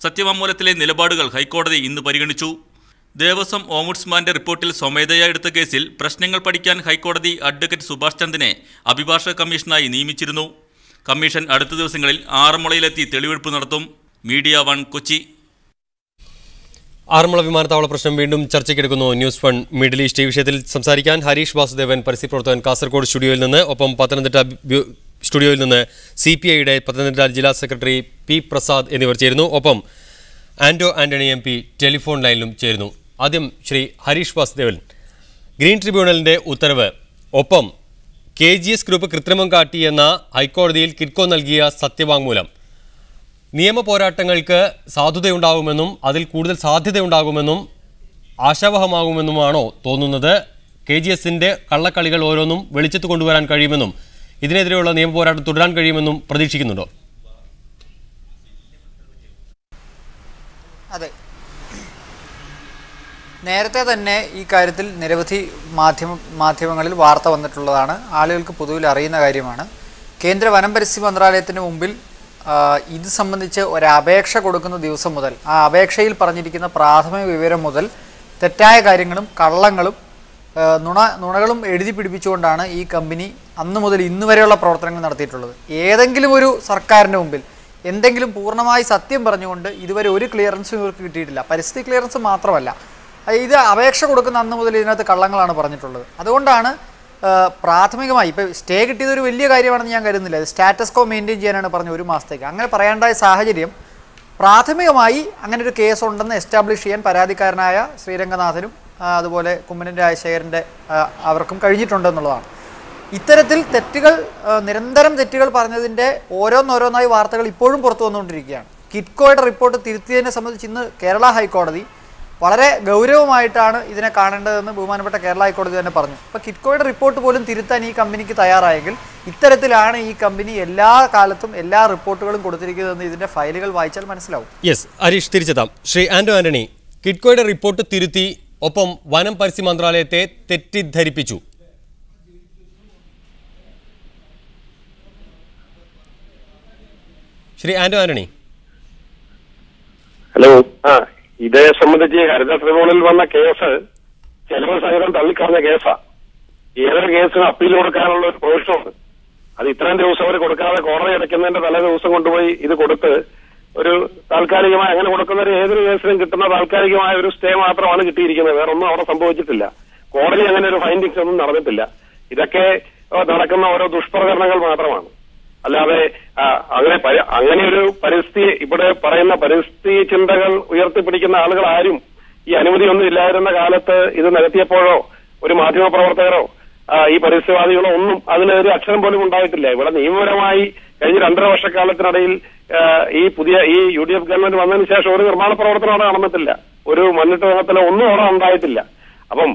സത്യവാങ്മൂലത്തിലെ നിലപാടുകൾ ഹൈക്കോടതി ഇന്ന് പരിഗണിച്ചു. ദേവസ്വം ഓംബുഡ്സ്മാന്റെ റിപ്പോർട്ടിൽ സ്വമേധയാ എടുത്ത കേസിൽ പ്രശ്നങ്ങൾ പഠിക്കാൻ ഹൈക്കോടതി അഡ്വക്കേറ്റ് സുഭാഷ് ചന്ദിനെ അഭിഭാഷക കമ്മീഷനായി നിയമിച്ചിരുന്നു. കമ്മീഷൻ അടുത്ത ദിവസങ്ങളിൽ ആറന്മുളയിലെത്തി തെളിവെടുപ്പ് നടത്തും. മീഡിയ 1 കൊച്ചി. ആറന്മുള വിമാനത്താവള പ്രശ്നം വീണ്ടും ചർച്ചയ്ക്കെടുക്കുന്നു. News 1 middle east. ഈ വിഷയത്തിൽ സംസാരിക്കാൻ ഹരീഷ് വാസുദേവൻ, പരിസ്ഥിതി പ്രവർത്തകൻ, കാസർഗോഡ് സ്റ്റുഡിയോയിൽ നിന്ന്, ഒപ്പം പത്തനംതിട്ട സ്റ്റുഡിയോയിൽ നിന്ന് CPIയുടെ പത്തനംതിട്ട ജില്ലാ സെക്രട്ടറി P പ്രസാദ് എന്നിവർ ചേരുന്നു. ഒപ്പം ആന്റോ ആന്റണി MP ടെലിഫോൺ ലൈനിലും ചേരുന്നു. ആദ്യം ശ്രീ ഹരീഷ് വാസുദേവൻ, ഗ്രീൻ ട്രിബ്യൂണലിന്റെ ഉത്തരവ്, ഒപ്പം KGS ഗ്രൂപ്പ് കൃത്രിമം കാട്ടിയെന്ന ഹൈക്കോടതിയിൽ കിറ്റ്കോ നൽകിയ സത്യവാങ്മൂലം നിയമ പോരാട്ടങ്ങൾക്ക് സാധുതയുണ്ടാകുമെന്നും അതിൽ കൂടുതൽ സാധ്യതയുണ്ടാകുമെന്നും ആശാവഹമാകുമെന്നുമാണോ തോന്നുന്നത്? KGSന്റെ കള്ളക്കളികൾ ഓരോന്നും വെളിച്ചത്ത് കൊണ്ടുവരാൻ കഴിയുമെന്നും ഇതിനെതിരെയുള്ള നിയമ പോരാട്ടം തുടരാൻ കഴിയുമെന്നും പ്രതീക്ഷിക്കുന്നുണ്ടോ? അതെ, നേരത്തെ തന്നെ ഈ കാര്യത്തിൽ നിരവധി മാധ്യമങ്ങളിൽ വാർത്ത വന്നിട്ടുള്ളതാണ്. ആളുകൾക്ക് പൊതുവിൽ അറിയുന്ന കാര്യമാണ്. കേന്ദ്ര വനം പരിസ്ഥിതി മന്ത്രാലയത്തിന് മുമ്പിൽ ഇത് സംബന്ധിച്ച് ഒരപേക്ഷ കൊടുക്കുന്ന ദിവസം മുതൽ ആ അപേക്ഷയിൽ പറഞ്ഞിരിക്കുന്ന പ്രാഥമിക വിവരം മുതൽ തെറ്റായ കാര്യങ്ങളും കള്ളങ്ങളും നുണകളും എഴുതി പിടിപ്പിച്ചുകൊണ്ടാണ് ഈ കമ്പനി അന്ന് മുതൽ ഇന്ന് വരെയുള്ള പ്രവർത്തനങ്ങൾ നടത്തിയിട്ടുള്ളത്. ഏതെങ്കിലും ഒരു സർക്കാരിൻ്റെ മുമ്പിൽ എന്തെങ്കിലും പൂർണ്ണമായി സത്യം പറഞ്ഞുകൊണ്ട് ഇതുവരെ ഒരു ക്ലിയറൻസും ഇവർക്ക് കിട്ടിയിട്ടില്ല. പരിസ്ഥിതി ക്ലിയറൻസ് മാത്രമല്ല, ഇത് അപേക്ഷ കൊടുക്കുന്ന അന്ന് മുതൽ ഇതിനകത്ത് കള്ളങ്ങളാണ് പറഞ്ഞിട്ടുള്ളത്. അതുകൊണ്ടാണ് പ്രാഥമികമായി ഇപ്പോൾ സ്റ്റേ കിട്ടിയതൊരു വലിയ കാര്യമാണെന്ന് ഞാൻ കരുതുന്നില്ല. സ്റ്റാറ്റസ് കോ മെയിൻറ്റെയിൻ ചെയ്യാനാണ് പറഞ്ഞത് ഒരു മാസത്തേക്ക്. അങ്ങനെ പറയാണ്ടായ സാഹചര്യം പ്രാഥമികമായി അങ്ങനെ ഒരു കേസ് ഉണ്ടെന്ന് എസ്റ്റാബ്ലിഷ് ചെയ്യാൻ പരാതിക്കാരനായ ശ്രീരംഗനാഥനും അതുപോലെ കുമ്മനം രാജശേഖരൻ്റെ അവർക്കും കഴിഞ്ഞിട്ടുണ്ടെന്നുള്ളതാണ്. ഇത്തരത്തിൽ തെറ്റുകൾ നിരന്തരം തെറ്റുകൾ പറഞ്ഞതിൻ്റെ ഓരോന്നോരോന്നായി വാർത്തകൾ ഇപ്പോഴും പുറത്തു വന്നുകൊണ്ടിരിക്കുകയാണ്. കിറ്റ്കോയുടെ റിപ്പോർട്ട് തിരുത്തിയതിനെ സംബന്ധിച്ച് ഇന്ന് കേരള ഹൈക്കോടതി വളരെ ഗൗരവമായിട്ടാണ് ഇതിനെ കാണേണ്ടതെന്ന് ബഹുമാനപ്പെട്ട കേരള ഹൈക്കോടതി തന്നെ പറഞ്ഞു. അപ്പോൾ കിറ്റ്കോയുടെ റിപ്പോർട്ട് പോലും തിരുത്താൻ ഈ കമ്പനിക്ക് തയ്യാറായെങ്കിൽ ഇത്തരത്തിലാണ് ഈ കമ്പനി എല്ലാ കാലത്തും എല്ലാ റിപ്പോർട്ടുകളും കൊടുത്തിരിക്കുന്നതെന്ന് ഇതിൻ്റെ ഫയലുകൾ വായിച്ചാൽ മനസ്സിലാവും. യെസ്, ഹരീഷ് തിരിച്ചെത്താം. ശ്രീ ആന്റണി, കിറ്റ്കോയുടെ റിപ്പോർട്ട് തിരുത്തി, ഒപ്പം വനം പരിസ്ഥിതി മന്ത്രാലയത്തെ തെറ്റിദ്ധരിപ്പിച്ചു. ശ്രീ ആന്റണി. ഹലോ. ഇതേ സംബന്ധിച്ച് ഹരിത ട്രിബ്യൂണലിൽ വന്ന കേസ് ചെലവ് സഹിതം തള്ളിക്കളഞ്ഞ കേസാ. ഏതൊരു കേസിനും അപ്പീൽ കൊടുക്കാനുള്ള ഒരു പ്രൊവിഷനുണ്ട്. അത് ഇത്രയും ദിവസം അവർ കൊടുക്കാതെ കോടതി അടയ്ക്കുന്നതിന്റെ തലേ ദിവസം കൊണ്ടുപോയി ഇത് കൊടുത്ത് ഒരു താൽക്കാലികമായി അങ്ങനെ കൊടുക്കുന്ന ഏതൊരു കേസിനും കിട്ടുന്ന താൽക്കാലികമായ ഒരു സ്റ്റേ മാത്രമാണ് കിട്ടിയിരിക്കുന്നത്. വേറെ ഒന്നും അവിടെ സംഭവിച്ചിട്ടില്ല. കോടതി അങ്ങനെ ഒരു ഫൈൻഡിങ്സ് ഒന്നും നടന്നിട്ടില്ല. ഇതൊക്കെ നടക്കുന്ന ഓരോ ദുഷ്പ്രകരണങ്ങൾ മാത്രമാണ്. അല്ലാതെ അങ്ങനെ ഒരു പരിസ്ഥിതി, ഇവിടെ പറയുന്ന പരിസ്ഥിതി ചിന്തകൾ ഉയർത്തിപ്പിടിക്കുന്ന ആളുകൾ ആരും ഈ അനുമതിയൊന്നും ഇല്ലാതിരുന്ന കാലത്ത് ഇത് നികത്തിയപ്പോഴോ ഒരു മാധ്യമ പ്രവർത്തകരോ ഈ പരിസ്ഥിതിവാദികളോ ഒന്നും അതിലൊരു അക്ഷരം പോലും ഉണ്ടായിട്ടില്ല. ഇവിടെ നിയമപരമായി കഴിഞ്ഞ 2.5 വർഷക്കാലത്തിനിടയിൽ ഈ UDF ഗവൺമെന്റ് വന്നതിന് ശേഷം ഒരു നിർമ്മാണ പ്രവർത്തനം അവിടെ നടന്നിട്ടില്ല. ഒരു മണ്ണിട്ട് വേഗത്തിലോ ഒന്നും അവിടെ ഉണ്ടായിട്ടില്ല. അപ്പം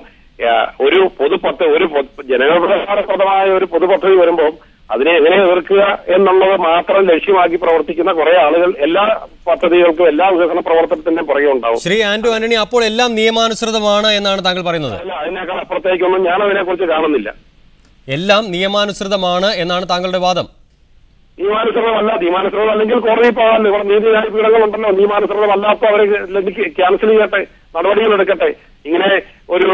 ഒരു ജനോപകാരപ്രദമായ ഒരു പൊതുപദ്ധതി വരുമ്പോൾ അതിനെ എങ്ങനെ എതിർക്കുക എന്നുള്ളത് മാത്രം ലക്ഷ്യമാക്കി പ്രവർത്തിക്കുന്ന കുറെ ആളുകൾ എല്ലാ പദ്ധതികൾക്കും എല്ലാ വികസന പ്രവർത്തനത്തിന്റെയും പുറകെ ഉണ്ടാവും. ശ്രീ ആന്റണി, അപ്പോൾ എല്ലാം നിയമാനുസൃതമാണ് എന്നാണ് താങ്കൾ പറയുന്നത്? അല്ല, അതിനേക്കാൾ അപ്പുറത്തേക്കൊന്നും ഞാൻ അതിനെക്കുറിച്ച് കാണുന്നില്ല. എല്ലാം നിയമാനുസൃതമാണ് എന്നാണ് താങ്കളുടെ വാദം? നിയമാനുസൃതമല്ല. നിയമാനുസൃതമല്ലെങ്കിൽ കോടതി പോകാമല്ലോ. ഇവിടെ നീതിന്യായ പീഠങ്ങളുണ്ടല്ലോ. നിയമാനുസൃതമല്ലാത്ത അവരെ ക്യാൻസൽ ചെയ്യട്ടെ, നടപടികൾ എടുക്കട്ടെ. ഇങ്ങനെ ഒരു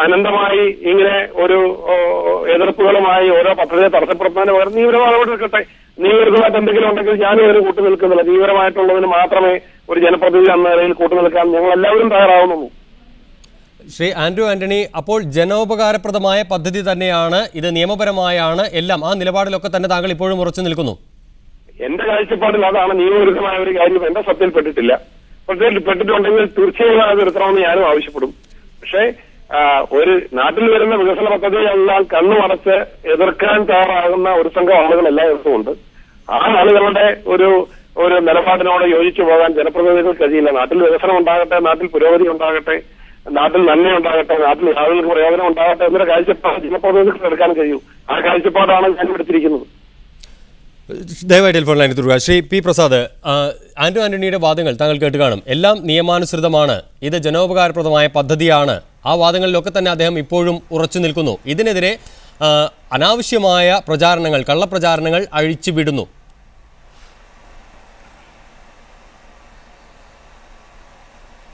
അനന്തമായി ഇങ്ങനെ ഒരു എതിർപ്പുകളുമായി ഓരോ പദ്ധതിയെ തടസ്സപ്പെടുത്തുന്നതിന് പകരം നിയമപരമായി എടുക്കട്ടെ. നിയമപരമായിട്ട് എന്തെങ്കിലും ഉണ്ടെങ്കിൽ ഞാനും അതിന് കൂട്ടുനിൽക്കുന്നില്ല. നിയമപരമായിട്ടുള്ളതിന് മാത്രമേ ഒരു ജനപ്രതിനിധി എന്ന നിലയിൽ കൂട്ടുനിൽക്കാൻ ഞങ്ങൾ എല്ലാവരും തയ്യാറാവുന്നുള്ളൂ. ശ്രീ ആന്റണി, അപ്പോൾ ജനോപകാരപ്രദമായ പദ്ധതി തന്നെയാണ് ഇത്, നിയമപരമായാണ് എല്ലാം. ആ നിലപാടിലൊക്കെ തന്നെ താങ്കൾ ഇപ്പോഴും ഉറച്ചു നിൽക്കുന്നു? എന്റെ കാഴ്ചപ്പാടിൽ അതാണ് നിയമവിരുദ്ധമായ ഒരു കാര്യം എന്റെ ശ്രദ്ധയിൽപ്പെട്ടിട്ടില്ല. പെട്ടിട്ടുണ്ടെങ്കിൽ തീർച്ചയായും അത് നിർത്തണമെന്ന് ഞാനും ആവശ്യപ്പെടും. പക്ഷേ ഒരു നാട്ടിൽ വരുന്ന വികസന പദ്ധതികളെല്ലാം കണ്ണുമടച്ച് എതിർക്കാൻ തയ്യാറാകുന്ന ഒരു സംഘം ആളുകൾ എല്ലായിടത്തും ഉണ്ട്. ആ ആളുകളുടെ ഒരു നിലപാടിനോട് യോജിച്ചു പോകാൻ ജനപ്രതിനിധികൾക്ക് കഴിയില്ല. നാട്ടിൽ വികസനം ഉണ്ടാകട്ടെ, നാട്ടിൽ പുരോഗതി ഉണ്ടാകട്ടെ, നാട്ടിൽ നന്മ ഉണ്ടാകട്ടെ, നാട്ടിൽ ആളുകൾക്ക് പ്രയോജനം ഉണ്ടാകട്ടെ എന്നൊരു കാഴ്ചപ്പാട് ജനപ്രതിനിധികൾക്ക് എടുക്കാൻ കഴിയൂ. ആ കാഴ്ചപ്പാടാണ് ഞാൻ എടുത്തിരിക്കുന്നത്. ദയവായി ടെലിഫോൺ ലൈനിൽ തുടരുക. ശ്രീ പി പ്രസാദ്, ആന്റണിയുടെ വാദങ്ങൾ താങ്കൾ കേട്ട് കാണും. എല്ലാം നിയമാനുസൃതമാണ്, ഇത് ജനോപകാരപ്രദമായ പദ്ധതിയാണ്. ആ വാദങ്ങളിലൊക്കെ തന്നെ അദ്ദേഹം ഇപ്പോഴും ഉറച്ചു നിൽക്കുന്നു. ഇതിനെതിരെ അനാവശ്യമായ പ്രചാരണങ്ങൾ, കള്ളപ്രചാരണങ്ങൾ അഴിച്ചുവിടുന്നു.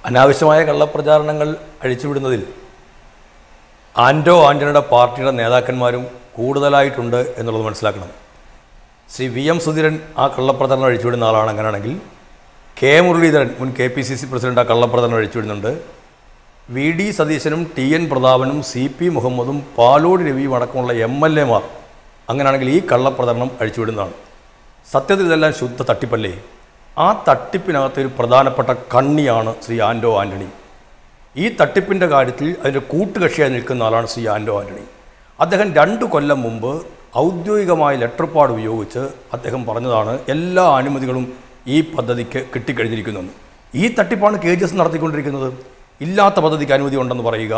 അനാവശ്യമായ കള്ളപ്രചാരണങ്ങൾ അഴിച്ചുവിടുന്നതിൽ ആന്റണിയുടെ പാർട്ടിയുടെ നേതാക്കന്മാരും കൂടുതലായിട്ടുണ്ട് എന്നുള്ളത് മനസ്സിലാക്കണം. ശ്രീ VM സുധീരൻ ആ കള്ളപ്രചാരണം അഴിച്ചുവിടുന്ന ആളാണ്. അങ്ങനെയാണെങ്കിൽ കെ മുരളീധരൻ, മുൻ KPCC പ്രസിഡന്റ്, ആ കള്ളപ്രചാരണം അഴിച്ചുവിടുന്നുണ്ട്. VD സതീശനും TN പ്രതാപനും CP മുഹമ്മദും പാലോട് രവിയും അടക്കമുള്ള MLA മാർ അങ്ങനെയാണെങ്കിൽ ഈ കള്ളപ്രചാരണം അഴിച്ചുവിടുന്നതാണ്. സത്യത്തിൽ ഇതെല്ലാം ശുദ്ധ തട്ടിപ്പല്ലേ? ആ തട്ടിപ്പിനകത്തൊരു പ്രധാനപ്പെട്ട കണ്ണിയാണ് ശ്രീ ആന്റണി. ഈ തട്ടിപ്പിൻ്റെ കാര്യത്തിൽ അതിൻ്റെ കൂട്ടുകക്ഷിയായി നിൽക്കുന്ന ആളാണ് ശ്രീ ആന്റണി. അദ്ദേഹം 2 കൊല്ലം മുമ്പ് ഔദ്യോഗികമായ ലെറ്റർ പാഡ് ഉപയോഗിച്ച് അദ്ദേഹം പറഞ്ഞതാണ് എല്ലാ അനുമതികളും ഈ പദ്ധതിക്ക് കിട്ടിക്കഴിഞ്ഞിരിക്കുന്നെന്ന്. ഈ തട്ടിപ്പാണ് KGS നടത്തിക്കൊണ്ടിരിക്കുന്നത്. ഇല്ലാത്ത പദ്ധതിക്ക് അനുമതി ഉണ്ടെന്ന് പറയുക,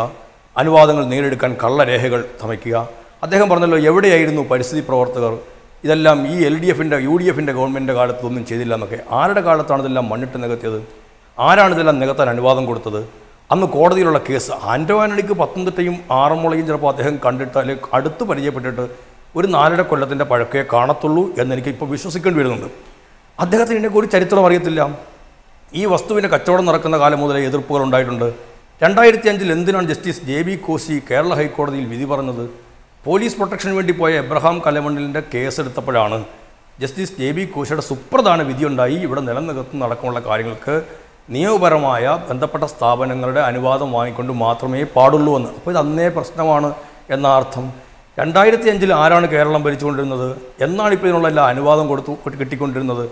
അനുവാദങ്ങൾ നേടിയെടുക്കാൻ കള്ളരേഖകൾ സമയ്ക്കുക. അദ്ദേഹം പറഞ്ഞല്ലോ, എവിടെയായിരുന്നു പരിസ്ഥിതി പ്രവർത്തകർ? ഇതെല്ലാം ഈ LDFിൻ്റെ UDFിൻ്റെ ഗവൺമെൻറ്റിൻ്റെ കാലത്തൊന്നും ചെയ്തില്ല എന്നൊക്കെ. ആരുടെ കാലത്താണ് ഇതെല്ലാം മണ്ണിട്ട് നികത്തിയത്? ആരാണിതെല്ലാം നികത്താൻ അനുവാദം കൊടുത്തത്? അന്ന് കോടതിയിലുള്ള കേസ് ആന്റണിക്ക് പത്തനംതിട്ടയും ആറന്മുളയും ചിലപ്പോൾ അദ്ദേഹം കണ്ടിട്ട് അല്ലെങ്കിൽ അടുത്ത് പരിചയപ്പെട്ടിട്ട് ഒരു 4.5 കൊല്ലത്തിൻ്റെ പഴക്കേ കാണത്തുള്ളൂ എന്നെനിക്ക് ഇപ്പോൾ വിശ്വസിക്കേണ്ടി വരുന്നുണ്ട്. അദ്ദേഹത്തിന് ഇതിനൊക്കെ ഒരു ചരിത്രം അറിയത്തില്ല. ഈ വസ്തുവിൻ്റെ കച്ചവടം നടക്കുന്ന കാലം മുതലേ എതിർപ്പുകൾ ഉണ്ടായിട്ടുണ്ട്. 2005 എന്തിനാണ് ജസ്റ്റിസ് JB കോശി കേരള ഹൈക്കോടതിയിൽ വിധി പറഞ്ഞത്? പോലീസ് പ്രൊട്ടക്ഷന് വേണ്ടി പോയ എബ്രഹാം കലമണ്ണിലിൻ്റെ കേസെടുത്തപ്പോഴാണ് ജസ്റ്റിസ് JB കോശിയുടെ സുപ്രധാന വിധിയുണ്ടായി. ഇവിടെ നിലനികത്തുന്ന അടക്കമുള്ള കാര്യങ്ങൾക്ക് നിയമപരമായ ബന്ധപ്പെട്ട സ്ഥാപനങ്ങളുടെ അനുവാദം വാങ്ങിക്കൊണ്ട് മാത്രമേ പാടുള്ളൂ എന്ന്. അപ്പോൾ ഇത് അന്നേ പ്രശ്നമാണ് എന്ന അർത്ഥം. 2005 ആരാണ് കേരളം ഭരിച്ചുകൊണ്ടിരുന്നത്? എന്നാണ് ഇപ്പോൾ ഇതിനുള്ള എല്ലാ അനുവാദം കിട്ടിക്കൊണ്ടിരുന്നത്?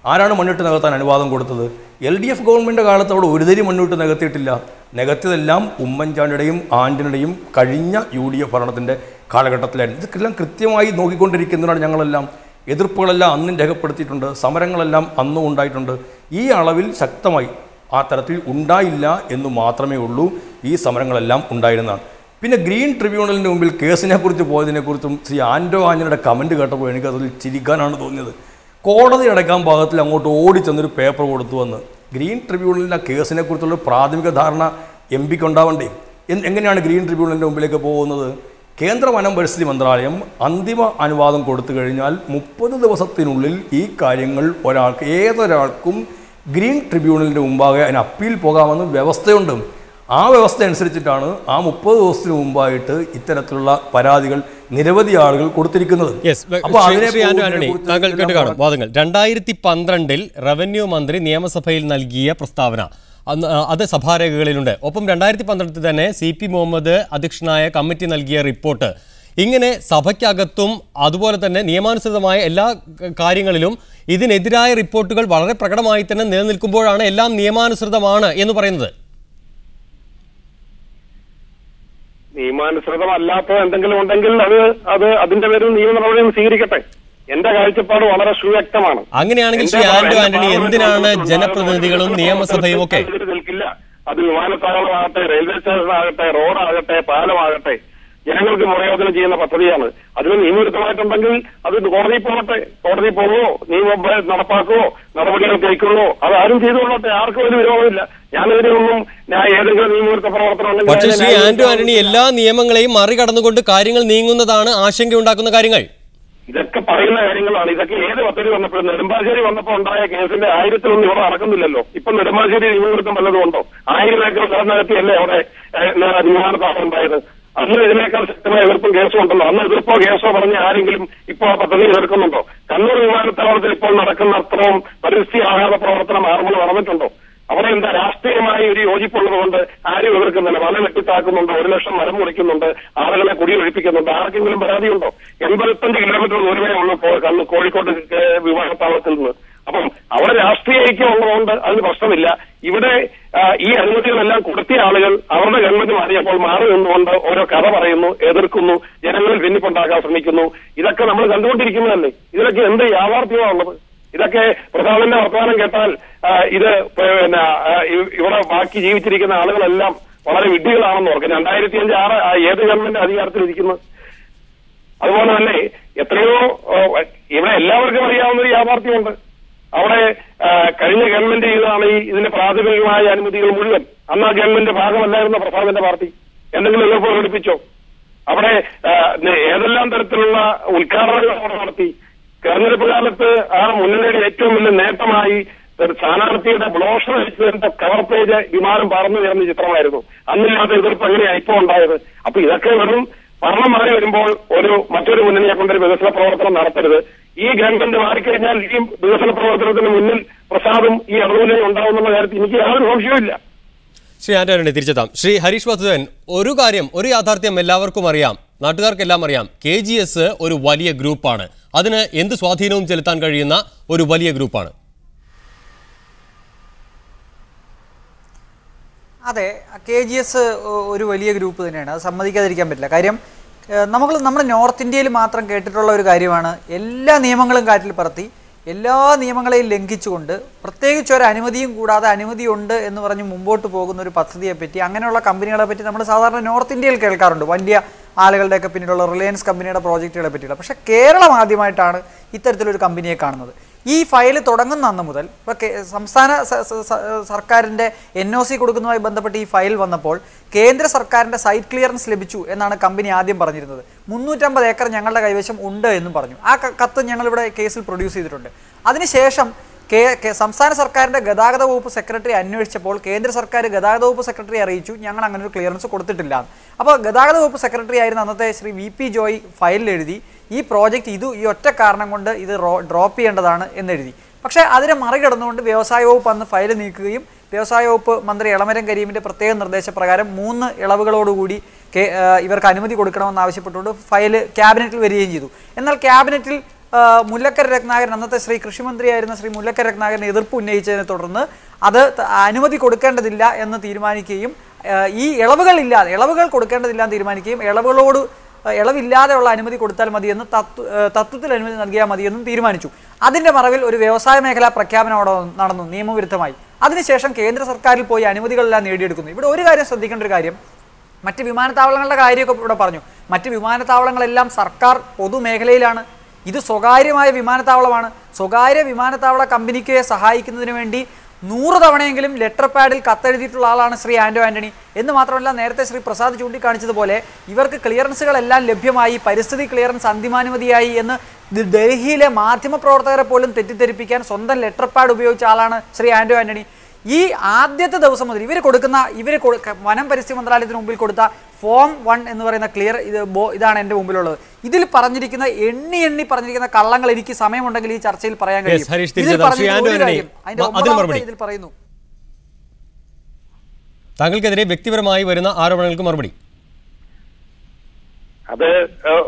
ആരാണ് മണ്ണിട്ട് നികത്താൻ അനുവാദം കൊടുത്തത്? LDF ഗവൺമെൻറ് കാലത്ത് അവിടെ ഒരു തരി മണ്ണിട്ട് നികത്തിയിട്ടില്ല. നികത്തിയതെല്ലാം ഉമ്മൻചാണ്ടിയുടെയും ആന്റണിയുടെയും കഴിഞ്ഞ UDF ഭരണത്തിൻ്റെ കാലഘട്ടത്തിലായിരുന്നു. ഇതൊക്കെല്ലാം കൃത്യമായി നോക്കിക്കൊണ്ടിരിക്കുന്നതിനാണ് ഞങ്ങളെല്ലാം. എതിർപ്പുകളെല്ലാം അന്നും രേഖപ്പെടുത്തിയിട്ടുണ്ട്, സമരങ്ങളെല്ലാം അന്നും ഉണ്ടായിട്ടുണ്ട്. ഈ അളവിൽ ശക്തമായി ആ തരത്തിൽ ഉണ്ടായില്ല എന്ന് മാത്രമേ ഉള്ളൂ ഈ സമരങ്ങളെല്ലാം ഉണ്ടായിരുന്നതാണ്. പിന്നെ ഗ്രീൻ ട്രിബ്യൂണലിൻ്റെ മുമ്പിൽ കേസിനെക്കുറിച്ച് പോയതിനെക്കുറിച്ചും ശ്രീ ആൻറ്റോ ആഞ്ഞയുടെ കമൻറ്റ് കേട്ടപ്പോൾ എനിക്കതിൽ ചിരിക്കാനാണ് തോന്നിയത്. കോടതി അടയ്ക്കാൻ ഭാഗത്തിൽ അങ്ങോട്ട് ഓടിച്ചെന്നൊരു പേപ്പർ കൊടുത്തു വന്ന് ഗ്രീൻ ട്രിബ്യൂണലിൻ്റെ കേസിനെക്കുറിച്ചുള്ള പ്രാഥമിക ധാരണ എം പിക്ക് ഉണ്ടാവണ്ടേ? എങ്ങനെയാണ് ഗ്രീൻ ട്രിബ്യൂണലിൻ്റെ മുമ്പിലേക്ക് പോകുന്നത്? കേന്ദ്ര വനം പരിസ്ഥിതി മന്ത്രാലയം അന്തിമ അനുവാദം കൊടുത്തു കഴിഞ്ഞാൽ 30 ദിവസത്തിനുള്ളിൽ ഈ കാര്യങ്ങൾ ഏതൊരാൾക്കും ഗ്രീൻ ട്രിബ്യൂണലിൻ്റെ മുമ്പാകെ അതിന് അപ്പീൽ പോകാമെന്ന് വ്യവസ്ഥയുണ്ട്. ആ വ്യവസ്ഥ അനുസരിച്ചിട്ടാണ് ആ 30 ദിവസത്തിന് മുമ്പായിട്ട് ഇത്തരത്തിലുള്ള പരാതികൾ നിരവധി ആളുകൾ കൊടുത്തിരിക്കുന്നത്. താങ്കൾ കേട്ട് കാണും വാദങ്ങൾ. 2012 റവന്യൂ മന്ത്രി നിയമസഭയിൽ നൽകിയ പ്രസ്താവന അത് സഭാരേഖകളിലുണ്ട്. ഒപ്പം 2012 തന്നെ CP മുഹമ്മദ് അധ്യക്ഷനായ കമ്മിറ്റി നൽകിയ റിപ്പോർട്ട്. ഇങ്ങനെ സഭയ്ക്കകത്തും അതുപോലെ തന്നെ നിയമാനുസൃതമായ എല്ലാ കാര്യങ്ങളിലും ഇതിനെതിരായ റിപ്പോർട്ടുകൾ വളരെ പ്രകടമായി തന്നെ നിലനിൽക്കുമ്പോഴാണ് എല്ലാം നിയമാനുസൃതമാണ് എന്ന് പറയുന്നത്. നിയമാനുസൃതമല്ലാത്ത എന്തെങ്കിലും ഉണ്ടെങ്കിൽ അതിന്റെ പേരിൽ നിയമ നടപടികൾ സ്വീകരിക്കട്ടെ. എന്റെ കാഴ്ചപ്പാട് വളരെ സുവ്യക്തമാണ്. അങ്ങനെയാണെങ്കിൽ ശ്രീ ആന്റോ ആന്റണി എന്തിനാണ് ജനപ്രതിനിധികളും നിയമസഭയും ഒക്കെ നിൽക്കില്ല? അത് വിമാനത്താവളമാകട്ടെ, റെയിൽവേ സ്റ്റേഷനാകട്ടെ, റോഡാകട്ടെ, പാലമാകട്ടെ, ജനങ്ങൾക്ക് പ്രയോജനം ചെയ്യുന്ന പദ്ധതിയാണ്. അതിന് നിയമവിരുദ്ധമായിട്ടുണ്ടെങ്കിൽ അത് കോടതിയിൽ പോകട്ടെ. കോടതിയിൽ പോകുമോ, നിയമം നടപ്പാക്കുമോ, നടപടികൾ കൈക്കൊള്ളുമോ, അത് ആരും ചെയ്തുകൊള്ളട്ടെ. ആർക്കും ഒരു വിരോധമില്ല. ഞാനിതിനൊന്നും ഏതെങ്കിലും നിയമവിരുദ്ധ പ്രവർത്തനം. പക്ഷേ ശ്രീ ആന്റോ ആന്റണി എല്ലാ നിയമങ്ങളെയും മറികടന്നുകൊണ്ട് കാര്യങ്ങൾ നീങ്ങുന്നതാണ് ആശങ്കയുണ്ടാക്കുന്ന കാര്യങ്ങൾ. ഇതൊക്കെ പറയുന്ന കാര്യങ്ങളാണ്. ഇതൊക്കെ ഏത് പദ്ധതി വന്നപ്പോഴും നെടുമ്പാശ്ശേരി വന്നപ്പോൾ ഉണ്ടായ കേസിന്റെ 1000-1 ഇവിടെ നടക്കുന്നില്ലല്ലോ. ഇപ്പൊ നെടുമ്പാശ്ശേരി നിയമവിരുദ്ധം വല്ലതും ഉണ്ടോ? 1000 ഏക്കർ സ്ഥലത്തിനകത്തിയല്ലേ അവിടെ വിമാനത്താവളം ഉണ്ടായത്. അന്ന് ഇതിനേക്കാൾ ശക്തമായ എതിർപ്പും കേസും ഉണ്ടല്ലോ. അന്ന് എതിർപ്പോ കേസോ പറഞ്ഞ് ആരെങ്കിലും ഇപ്പോൾ ആ പദ്ധതി എതിർക്കുന്നുണ്ടോ? കണ്ണൂർ വിമാനത്താവളത്തിൽ ഇപ്പോൾ നടക്കുന്ന അത്രയും പരിസ്ഥിതി ആഘാത പ്രവർത്തനം ആറുകൾ നടന്നിട്ടുണ്ടോ? അവിടെ എന്താ രാഷ്ട്രീയമായ ഒരു യോജിപ്പുള്ളത് കൊണ്ട് ആരും എതിർക്കുന്നില്ല. മല വെട്ടിത്താക്കുന്നുണ്ട്, 1 ലക്ഷം മരം മുറിക്കുന്നുണ്ട്, ആളുകളെ കുടിയൊഴിപ്പിക്കുന്നുണ്ട്. ആർക്കെങ്കിലും പരാതിയുണ്ടോ? 85 കിലോമീറ്റർ ദൂരമേ ഉള്ളൂ കോഴിക്കോട് വിമാനത്താവളത്തിൽ നിന്ന്. അപ്പം അവിടെ രാഷ്ട്രീയ ഐക്യം ഉള്ളതുകൊണ്ട് അതിന് പ്രശ്നമില്ല. ഇവിടെ ഈ അനുമതികളെല്ലാം കൊടുത്തിയ ആളുകൾ അവരുടെ ഗവൺമെന്റ് മാറിയപ്പോൾ മാറി നിന്നുകൊണ്ട് ഓരോ കഥ പറയുന്നു, എതിർക്കുന്നു, ജനങ്ങളിൽ ഭിന്നിപ്പുണ്ടാക്കാൻ ശ്രമിക്കുന്നു. ഇതൊക്കെ നമ്മൾ കണ്ടുകൊണ്ടിരിക്കുന്നതല്ലേ. ഇതിലൊക്കെ എന്ത് യാഥാർത്ഥ്യമാണുള്ളത്? ഇതൊക്കെ പ്രധാനന്റെ വർത്തമാനം കേട്ടാൽ ഇത് ഇവിടെ ബാക്കി ജീവിച്ചിരിക്കുന്ന ആളുകളെല്ലാം വളരെ വിഡ്ഢികളാണെന്ന് ഓർക്കും. 2005-6 ഏത് ഗവൺമെന്റ് അധികാരത്തിലിരിക്കുന്നത്? അതുപോലെ തന്നെ എത്രയോ ഇവിടെ എല്ലാവർക്കും അറിയാവുന്ന ഒരു യാഥാർത്ഥ്യമുണ്ട്. അവിടെ കഴിഞ്ഞ ഗവൺമെന്റ് ചെയ്തതാണ് ഇതിന്റെ പ്രാഥമികമായ അനുമതികൾ മുഴുവൻ. അന്ന് ആ ഗവൺമെന്റ് ഭാഗമല്ലായിരുന്ന പ്രസാദിന്റെ പാർട്ടി എന്തെങ്കിലും എതിർപ്പ് പ്രകടിപ്പിച്ചോ? അവിടെ ഏതെല്ലാം തരത്തിലുള്ള ഉദ്ഘാടനങ്ങൾ അവിടെ നടത്തി. തെരഞ്ഞെടുപ്പ് കാലത്ത് ആ മുന്നണിയുടെ ഏറ്റവും വലിയ നേട്ടമായി സ്ഥാനാർത്ഥിയുടെ ബ്ലോഷർ അടിച്ചതിന്റെ കവർ പേജ് വിമാനം പറന്നു കയറുന്ന ചിത്രമായിരുന്നു. അന്നില്ലാത്ത എതിർപ്പ് എങ്ങനെയാണ് ഇപ്പോൾ ഉണ്ടായത്? അപ്പൊ ഇതൊക്കെ വെറും ഭരണം മാറി വരുമ്പോൾ മറ്റൊരു മുന്നണിയെ കൊണ്ടൊരു വികസന പ്രവർത്തനം നടത്തരുത്. ഈ ഗവൺമെന്റ് മാറിക്കഴിഞ്ഞാൽ ഈ വികസന പ്രവർത്തനത്തിന് മുന്നിൽ പ്രസാദും ഈ ഇടതുമുന്നണി ഉണ്ടാവുന്ന കാര്യത്തിൽ എനിക്ക് യാതൊരു സംശയവുമില്ല. ശ്രീ ആന്റണി തിരിച്ചെത്താം. ശ്രീ ഹരീഷ് വസുദേവൻ, ഒരു യാഥാർത്ഥ്യം എല്ലാവർക്കും അറിയാം, നാട്ടുകാർക്കെല്ലാം അറിയാം. KGS ഒരു വലിയ ഗ്രൂപ്പാണ്. അതിന് എന്ത് സ്വാധീനവും ചെലുത്താൻ കഴിയുന്ന ഒരു വലിയ ഗ്രൂപ്പാണ്. അതെ, KGS ഒരു വലിയ ഗ്രൂപ്പ് തന്നെയാണ്. അത് സമ്മതിക്കാതിരിക്കാൻ പറ്റില്ല. കാര്യം നമ്മുടെ നോർത്ത് ഇന്ത്യയിൽ മാത്രം കേട്ടിട്ടുള്ള ഒരു കാര്യമാണ് എല്ലാ നിയമങ്ങളും കാറ്റിൽ പറത്തി എല്ലാ നിയമങ്ങളെയും ലംഘിച്ചുകൊണ്ട് പ്രത്യേകിച്ച് ഒരു അനുമതിയും കൂടാതെ അനുമതിയുണ്ട് എന്ന് പറഞ്ഞ് മുമ്പോട്ട് പോകുന്ന ഒരു പദ്ധതിയെപ്പറ്റി, അങ്ങനെയുള്ള കമ്പനികളെ പറ്റി നമ്മൾ സാധാരണ നോർത്ത് ഇന്ത്യയിൽ കേൾക്കാറുണ്ട്. വലിയ ആളുകളുടെയൊക്കെ പിന്നിലുള്ള റിലയൻസ് കമ്പനിയുടെ പ്രോജക്റ്റുകളെ പറ്റിയുള്ള. പക്ഷേ കേരളം ആദ്യമായിട്ടാണ് ഇത്തരത്തിലൊരു കമ്പനിയെ കാണുന്നത്. ഈ ഫയൽ തുടങ്ങുന്ന അന്ന് മുതൽ ഇപ്പോൾ സംസ്ഥാന സർക്കാരിൻ്റെ NOC കൊടുക്കുന്നതുമായി ബന്ധപ്പെട്ട് ഈ ഫയൽ വന്നപ്പോൾ കേന്ദ്ര സർക്കാരിൻ്റെ സൈറ്റ് ക്ലിയറൻസ് ലഭിച്ചു എന്നാണ് കമ്പനി ആദ്യം പറഞ്ഞിരുന്നത്. 350 ഏക്കർ ഞങ്ങളുടെ കൈവശം ഉണ്ട് എന്നും പറഞ്ഞു. ആ കത്ത് ഞങ്ങളിവിടെ കേസിൽ പ്രൊഡ്യൂസ് ചെയ്തിട്ടുണ്ട്. അതിനുശേഷം സംസ്ഥാന സർക്കാരിൻ്റെ ഗതാഗത വകുപ്പ് സെക്രട്ടറി അന്വേഷിച്ചപ്പോൾ കേന്ദ്ര സർക്കാർ ഗതാഗത വകുപ്പ് സെക്രട്ടറി അറിയിച്ചു ഞങ്ങൾ അങ്ങനെ ഒരു ക്ലിയറൻസ് കൊടുത്തിട്ടില്ല. അപ്പോൾ ഗതാഗത വകുപ്പ് സെക്രട്ടറി ആയിരുന്ന അന്നത്തെ ശ്രീ VP ജോയ് ഫയലിൽ എഴുതി ഈ പ്രോജക്റ്റ് ഈ ഒറ്റ കാരണം കൊണ്ട് ഇത് ഡ്രോപ്പ് ചെയ്യേണ്ടതാണ് എന്നെഴുതി. പക്ഷേ അതിനെ മറികടന്നുകൊണ്ട് വ്യവസായ വകുപ്പ് അന്ന് ഫയൽ നീക്കുകയും വ്യവസായ വകുപ്പ് മന്ത്രി എളമരം കരീമിൻ്റെ പ്രത്യേക നിർദ്ദേശപ്രകാരം 3 ഇളവുകളോടുകൂടി ഇവർക്ക് അനുമതി കൊടുക്കണമെന്ന് ആവശ്യപ്പെട്ടുകൊണ്ട് ഫയൽ ക്യാബിനറ്റിൽ വരികയും ചെയ്തു. എന്നാൽ ക്യാബിനറ്റിൽ മുല്ലക്കര രത്നാകരൻ, അന്നത്തെ ശ്രീ കൃഷിമന്ത്രിയായിരുന്ന ശ്രീ മുല്ലക്കര രത്നാകരൻ എതിർപ്പ് ഉന്നയിച്ചതിനെ തുടർന്ന് അത് അനുമതി കൊടുക്കേണ്ടതില്ല എന്ന് തീരുമാനിക്കുകയും ഈ ഇളവുകൾ കൊടുക്കേണ്ടതില്ല എന്ന് തീരുമാനിക്കുകയും ഇളവില്ലാതെയുള്ള അനുമതി കൊടുത്താൽ മതിയെന്ന് തത്വത്തിൽ അനുമതി നൽകിയാൽ മതിയെന്നും തീരുമാനിച്ചു. അതിൻ്റെ മറവിൽ ഒരു വ്യവസായ മേഖലാ പ്രഖ്യാപനം അവിടെ നടന്നു നിയമവിരുദ്ധമായി. അതിനുശേഷം കേന്ദ്ര സർക്കാരിൽ പോയി അനുമതികളെല്ലാം നേടിയെടുക്കുന്നു. ഇവിടെ ഒരു കാര്യം ശ്രദ്ധിക്കേണ്ട ഒരു കാര്യം, മറ്റ് വിമാനത്താവളങ്ങളുടെ കാര്യമൊക്കെ ഇവിടെ പറഞ്ഞു. മറ്റ് വിമാനത്താവളങ്ങളെല്ലാം സർക്കാർ പൊതുമേഖലയിലാണ്. ഇത് സ്വകാര്യമായ വിമാനത്താവളമാണ്. സ്വകാര്യ വിമാനത്താവള കമ്പനിക്ക് സഹായിക്കുന്നതിന് വേണ്ടി 100 തവണയെങ്കിലും ലെറ്റർ പാഡിൽ കത്തെഴുതിയിട്ടുള്ള ആളാണ് ശ്രീ ആന്റോ ആന്റണി. എന്ന് മാത്രമല്ല, നേരത്തെ ശ്രീ പ്രസാദ് ചൂണ്ടിക്കാണിച്ചതുപോലെ ഇവർക്ക് ക്ലിയറൻസുകളെല്ലാം ലഭ്യമായി, പരിസ്ഥിതി ക്ലിയറൻസ് അന്തിമാനുമതിയായി എന്ന് ഡൽഹിയിലെ മാധ്യമപ്രവർത്തകരെ പോലും തെറ്റിദ്ധരിപ്പിക്കാൻ സ്വന്തം ലെറ്റർ പാഡ് ഉപയോഗിച്ച ആളാണ് ശ്രീ ആന്റോ ആന്റണി. ഈ ആദ്യത്തെ ദിവസം മുതൽ ഇവർ വനം പരിസ്ഥിതി മന്ത്രാലയത്തിന് മുമ്പിൽ കൊടുത്ത ഫോം 1 എന്ന് പറയുന്ന ഇതാണ് എൻ്റെ മുമ്പിലുള്ളത്. ഇതിൽ പറഞ്ഞിരിക്കുന്ന എണ്ണി പറഞ്ഞിരിക്കുന്ന കള്ളങ്ങൾ എനിക്ക് സമയമുണ്ടെങ്കിൽ ഈ ചർച്ചയിൽ പറയാൻ കഴിയും. ഇതിൽ പറയുന്നു, താങ്കൾക്കെതിരെ വ്യക്തിപരമായി വരുന്ന ആരോപണങ്ങൾക്ക് മറുപടി. അത്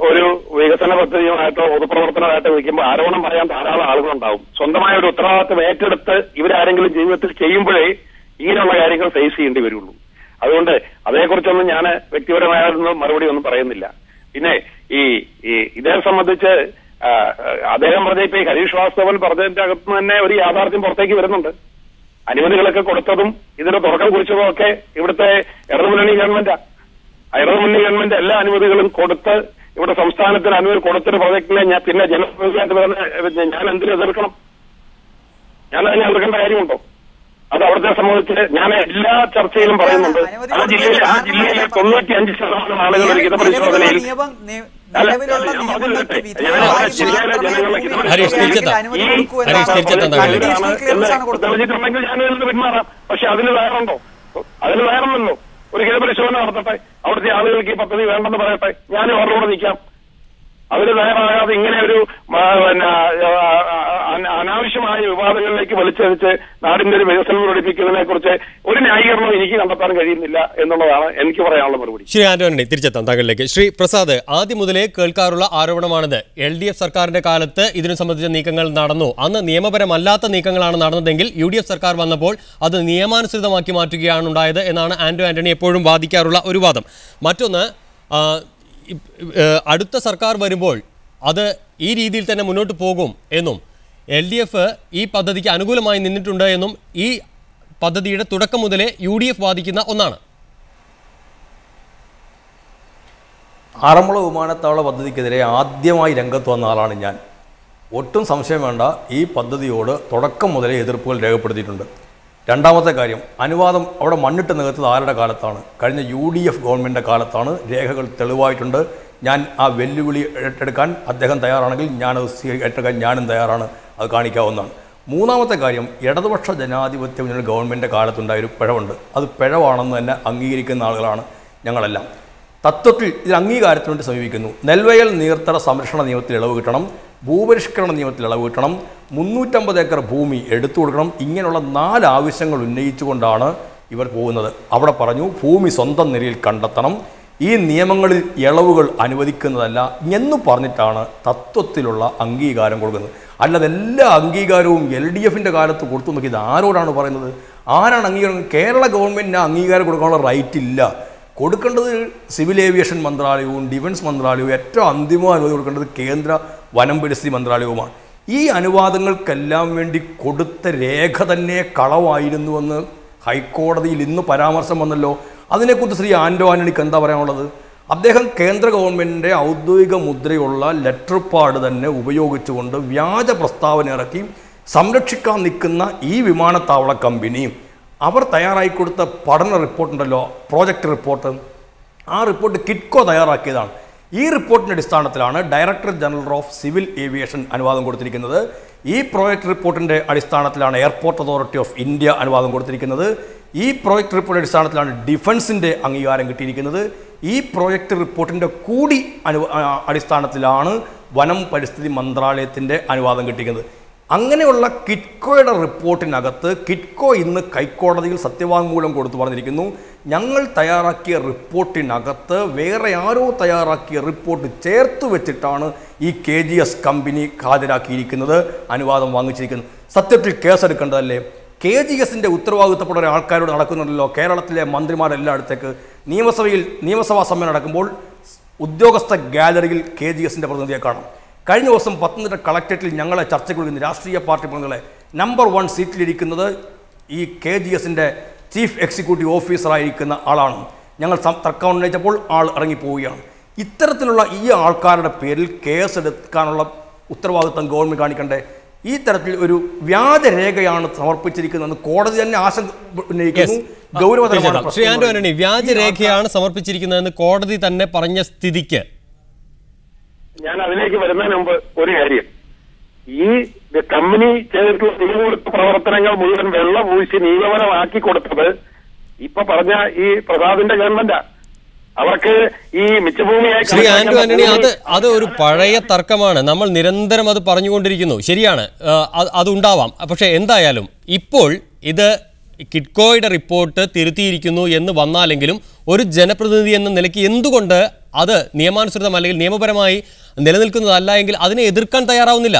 ഒരു വികസന പദ്ധതിയുമായിട്ടോ പൊതുപ്രവർത്തനമായിട്ടോ വിളിക്കുമ്പോൾ ആരോപണം പറയാൻ ധാരാളം ആളുകളുണ്ടാവും. സ്വന്തമായ ഒരു ഉത്തരവാദിത്വം ഏറ്റെടുത്ത് ഇവരാരെങ്കിലും ജീവിതത്തിൽ ചെയ്യുമ്പോഴേ ഇങ്ങനെയുള്ള കാര്യങ്ങൾ ഫേസ് ചെയ്യേണ്ടി വരുള്ളൂ. അതുകൊണ്ട് അതേക്കുറിച്ചൊന്നും ഞാൻ വ്യക്തിപരമായൊന്നും മറുപടി ഒന്നും പറയുന്നില്ല. പിന്നെ ഇതേ സംബന്ധിച്ച് അദ്ദേഹം പറഞ്ഞ ഇപ്പൊ ഈ ഹരീഷ് വാസ്തവൻ പറഞ്ഞതിന്റെ അകത്ത് തന്നെ ഒരു യാഥാർത്ഥ്യം പുറത്തേക്ക് വരുന്നുണ്ട്. അനുമതികളൊക്കെ കൊടുത്തതും ഇതിന്റെ തുടക്കം കുറിച്ചതും ഒക്കെ ഇവിടുത്തെ ഇടതുമുന്നണി ഗവൺമെന്റാ. ഇടതുമുന്നണി ഗവൺമെന്റ് എല്ലാ അനുമതികളും കൊടുത്ത് ഇവിടെ സംസ്ഥാനത്തിന് അനുമതി കൊടുത്തൊരു പ്രോജക്റ്റിനെ പിന്നെ ജനപ്രതിനിധിയായിട്ട് ഞാൻ എന്തിനു എതിർക്കണം? ഞാൻ അതിനെ എതിർക്കേണ്ട കാര്യമുണ്ടോ? അത് അവിടുത്തെ സംബന്ധിച്ച് ഞാൻ എല്ലാ ചർച്ചയിലും പറയുന്നുണ്ട്. ആ ജില്ലയിലെ 95% ആളുകൾ ഹിതപരിശോധനയിൽ തെളിഞ്ഞിട്ടുണ്ടെങ്കിൽ ഞാനിൽ നിന്ന് പിന്മാറാം. പക്ഷെ അതിന് തയ്യാറുണ്ടോ? അതിന് തയ്യാറല്ലോ. ഒരു ഹിതപരിശോധന നടത്തട്ടെ, അവിടുത്തെ ആളുകൾക്ക് ഈ പദ്ധതി വേണ്ടെന്ന് പറയട്ടെ, ഞാനും അവരോട് നിൽക്കാം. അതിന് തയ്യാറാകാതെ ഇങ്ങനെ ഒരു അനാവശ്യമായ വിവാദങ്ങളിലേക്ക് വലിച്ചഴിച്ച് നാടിന്റെ ഒരു വികസനം പ്രകടിപ്പിക്കുന്നതിനെ കുറിച്ച് ഒരു ന്യായീകരണവും എനിക്ക് കണ്ടെത്താൻ കഴിയുന്നില്ല എന്നുള്ളതാണ് എനിക്ക് പറയാനുള്ള മറുപടി. ശ്രീ ആന്റണി, തിരിച്ചെത്താം താങ്കളിലേക്ക്. ശ്രീ പ്രസാദ്, ആദ്യം മുതലേ കേൾക്കാറുള്ള ആരോപണമാണിത്. LDF സർക്കാരിന്റെ കാലത്ത് ഇതിനു സംബന്ധിച്ച നീക്കങ്ങൾ നടന്നു. അന്ന് നിയമപരമല്ലാത്ത നീക്കങ്ങളാണ് നടന്നതെങ്കിൽ UDF സർക്കാർ വന്നപ്പോൾ അത് നിയമാനുസൃതമാക്കി മാറ്റുകയാണ് ഉണ്ടായത് എന്നാണ് ആന്റോ ആന്റണി എപ്പോഴും വാദിക്കാറുള്ള ഒരു വാദം. മറ്റൊന്ന്, അടുത്ത സർക്കാർ വരുമ്പോൾ അത് ഈ രീതിയിൽ തന്നെ മുന്നോട്ട് പോകും എന്നും LDF ഈ പദ്ധതിക്ക് അനുകൂലമായി നിന്നിട്ടുണ്ട് എന്നും ഈ പദ്ധതിയുടെ തുടക്കം മുതലേ UDF വാദിക്കുന്ന ഒന്നാണ്. ആറന്മുള വിമാനത്താവള പദ്ധതിക്കെതിരെ ആദ്യമായി രംഗത്ത് വന്ന ആളാണ് ഞാൻ. ഒട്ടും സംശയം വേണ്ട, ഈ പദ്ധതിയോട് തുടക്കം മുതലേ എതിർപ്പുകൾ രേഖപ്പെടുത്തിയിട്ടുണ്ട്. രണ്ടാമത്തെ കാര്യം, അനുവാദം അവിടെ മണ്ണിട്ട് നികത്തത് ആരുടെ കാലത്താണ്? കഴിഞ്ഞ UDF ഗവൺമെൻറ്റിൻ്റെ കാലത്താണ്. രേഖകൾ തെളിവായിട്ടുണ്ട്. ഞാൻ ആ വെല്ലുവിളി ഏറ്റെടുക്കാൻ അദ്ദേഹം തയ്യാറാണെങ്കിൽ ഞാനത് ഏറ്റെടുക്കാൻ ഞാനും തയ്യാറാണ്, അത് കാണിക്കാവുന്നതാണ്. മൂന്നാമത്തെ കാര്യം, ഇടതുപക്ഷ ജനാധിപത്യ മുന്നണി ഗവൺമെൻറ്റിൻ്റെ കാലത്തുണ്ടായൊരു പിഴവുണ്ട്. അത് പിഴവാണെന്ന് തന്നെ അംഗീകരിക്കുന്ന ആളുകളാണ് ഞങ്ങളെല്ലാം. തത്വത്തിൽ ഇത് അംഗീകാരത്തിന് വേണ്ടി സമീപിക്കുന്നു. നെൽവയൽ നീർത്തട സംരക്ഷണ നിയമത്തിൽ ഇളവ് കിട്ടണം, ഭൂപരിഷ്കരണ നിയമത്തിൽ ഇളവ് കിട്ടണം, 350 ഏക്കർ ഭൂമി എടുത്തു കൊടുക്കണം. ഇങ്ങനെയുള്ള 4 ആവശ്യങ്ങൾ ഉന്നയിച്ചുകൊണ്ടാണ് ഇവർ പോകുന്നത്. അവിടെ പറഞ്ഞു ഭൂമി സ്വന്തം നിലയിൽ കണ്ടെത്തണം, ഈ നിയമങ്ങളിൽ ഇളവുകൾ അനുവദിക്കുന്നതല്ല എന്ന് പറഞ്ഞിട്ടാണ് തത്വത്തിലുള്ള അംഗീകാരം കൊടുക്കുന്നത്. അല്ലാതെ എല്ലാ അംഗീകാരവും LDFിൻ്റെ കാലത്ത് കൊടുത്തു നോക്കിയത് ആരോടാണ് പറയുന്നത്? ആരാണ് അംഗീകാരം? കേരള ഗവൺമെൻറ്റിന് അംഗീകാരം കൊടുക്കാനുള്ള റൈറ്റ് ഇല്ല. കൊടുക്കേണ്ടത് സിവിൽ ഏവിയേഷൻ മന്ത്രാലയവും ഡിഫൻസ് മന്ത്രാലയവും, ഏറ്റവും അന്തിമ അനുമതി കൊടുക്കേണ്ടത് കേന്ദ്ര വനം പരിസ്ഥിതി മന്ത്രാലയവുമാണ്. ഈ അനുവാദങ്ങൾക്കെല്ലാം വേണ്ടി കൊടുത്ത രേഖ തന്നെ കളവായിരുന്നുവെന്ന് ഹൈക്കോടതിയിൽ ഇന്ന് പരാമർശം വന്നല്ലോ. അതിനെക്കുറിച്ച് ശ്രീ ആന്റോ ആന്റണിക്ക് എന്താ പറയാനുള്ളത്? അദ്ദേഹം കേന്ദ്ര ഗവൺമെൻറ്റിൻ്റെ ഔദ്യോഗിക മുദ്രയുള്ള ലെറ്റർ പാഡ് തന്നെ ഉപയോഗിച്ചുകൊണ്ട് വ്യാജ പ്രസ്താവന ഇറക്കി സംരക്ഷിക്കാൻ നിൽക്കുന്ന ഈ വിമാനത്താവള കമ്പനി അവർ തയ്യാറാക്കി കൊടുത്ത പഠന റിപ്പോർട്ടുണ്ടല്ലോ, പ്രോജക്റ്റ് റിപ്പോർട്ട്, ആ റിപ്പോർട്ട് കിറ്റ്കോ തയ്യാറാക്കിയതാണ്. ഈ റിപ്പോർട്ടിൻ്റെ അടിസ്ഥാനത്തിലാണ് director general of civil aviation അനുവാദം കൊടുത്തിരിക്കുന്നത്. ഈ പ്രോജക്റ്റ് റിപ്പോർട്ടിൻ്റെ അടിസ്ഥാനത്തിലാണ് എയർപോർട്ട് അതോറിറ്റി ഓഫ് ഇന്ത്യ അനുവാദം കൊടുത്തിരിക്കുന്നത്. ഈ പ്രോജക്റ്റ് റിപ്പോർട്ടിൻ്റെ അടിസ്ഥാനത്തിലാണ് ഡിഫൻസിൻ്റെ അംഗീകാരം കിട്ടിയിരിക്കുന്നത്. ഈ പ്രോജക്റ്റ് റിപ്പോർട്ടിൻ്റെ കൂടി അടിസ്ഥാനത്തിലാണ് വനം പരിസ്ഥിതി മന്ത്രാലയത്തിൻ്റെ അനുവാദം കിട്ടിയിരിക്കുന്നത്. അങ്ങനെയുള്ള കിറ്റ്കോയുടെ റിപ്പോർട്ടിനകത്ത് കിറ്റ്കോ ഇന്ന് ഹൈക്കോടതിയിൽ സത്യവാങ്മൂലം കൊടുത്തു പറഞ്ഞിരിക്കുന്നു, ഞങ്ങൾ തയ്യാറാക്കിയ റിപ്പോർട്ടിനകത്ത് വേറെ ആരോ തയ്യാറാക്കിയ റിപ്പോർട്ട് ചേർത്ത് വെച്ചിട്ടാണ് ഈ KGS കമ്പനി ഹാജരാക്കിയിരിക്കുന്നത്, അനുവാദം വാങ്ങിച്ചിരിക്കുന്നത്. സത്യത്തിൽ കേസെടുക്കേണ്ടതല്ലേ? KGSൻ്റെ ഉത്തരവാദിത്തപ്പെട്ട ആൾക്കാരോട് നടക്കുന്നുണ്ടല്ലോ. കേരളത്തിലെ മന്ത്രിമാരെല്ലായിടത്തേക്ക് നിയമസഭാ സമ്മേളനം നടക്കുമ്പോൾ ഉദ്യോഗസ്ഥ ഗാലറിയിൽ KGSൻ്റെ പ്രതിനിധിയെ കാണാം. കഴിഞ്ഞ ദിവസം പത്തനംതിട്ട കളക്ടറേറ്റിൽ ഞങ്ങളെ ചർച്ചയ്ക്ക് വിളിക്കുന്ന രാഷ്ട്രീയ പാർട്ടി പ്രതിനിധികളെ നമ്പർ 1 സീറ്റിലിരിക്കുന്നത് ഈ KGSൻ്റെ ചീഫ് എക്സിക്യൂട്ടീവ് ഓഫീസറായിരിക്കുന്ന ആളാണ്. ഞങ്ങൾ തർക്കം ഉന്നയിച്ചപ്പോൾ ആൾ ഇറങ്ങിപ്പോവുകയാണ്. ഇത്തരത്തിലുള്ള ഈ ആൾക്കാരുടെ പേരിൽ കേസെടുക്കാനുള്ള ഉത്തരവാദിത്വം ഗവൺമെൻറ് കാണിക്കണ്ടേ? ഈ തരത്തിൽ ഒരു വ്യാജരേഖയാണ് സമർപ്പിച്ചിരിക്കുന്നതെന്ന് കോടതി തന്നെ ആശങ്ക ഉന്നയിക്കുന്നു. ഗൗരവതരമാണ്. ശ്രീ ആന്റോ ആന്റണി, വ്യാജരേഖയാണ് സമർപ്പിച്ചിരിക്കുന്നതെന്ന് കോടതി തന്നെ പറഞ്ഞ സ്ഥിതിക്ക് ഞാൻ അതിലേക്ക് വരുന്നതിന് മുമ്പ് ഒരു കാര്യം, ഈ കമ്പനി ചെയ്തിട്ടുള്ള നിയമവിരുദ്ധ പ്രവർത്തനങ്ങൾ മുഴുവൻ വെള്ളം ഊഴ്ചി നിയമപരമാക്കി കൊടുത്തത് ഇപ്പൊ പറഞ്ഞ ഈ പ്രസാദിന്റെ ഗവൺമെന്റാ. അവർക്ക് ഈ മിച്ചഭൂമിയായി ശ്രീ ആന്റോ ആന്റണി, അത് ഒരു പഴയ തർക്കമാണ്. നമ്മൾ നിരന്തരം അത് പറഞ്ഞുകൊണ്ടിരിക്കുന്നു. ശരിയാണ്, അതുണ്ടാവാം. പക്ഷെ എന്തായാലും ഇപ്പോൾ ഇത് കിറ്റ്കോയുടെ റിപ്പോർട്ട് തിരുത്തിയിരിക്കുന്നു എന്ന് വന്നാലെങ്കിലും ഒരു ജനപ്രതിനിധി എന്ന നിലയ്ക്ക് എന്തുകൊണ്ട് അത് നിയമാനുസൃതം അല്ലെങ്കിൽ നിയമപരമായി നിലനിൽക്കുന്നതല്ല എങ്കിൽ അതിനെ എതിർക്കാൻ തയ്യാറാവുന്നില്ല?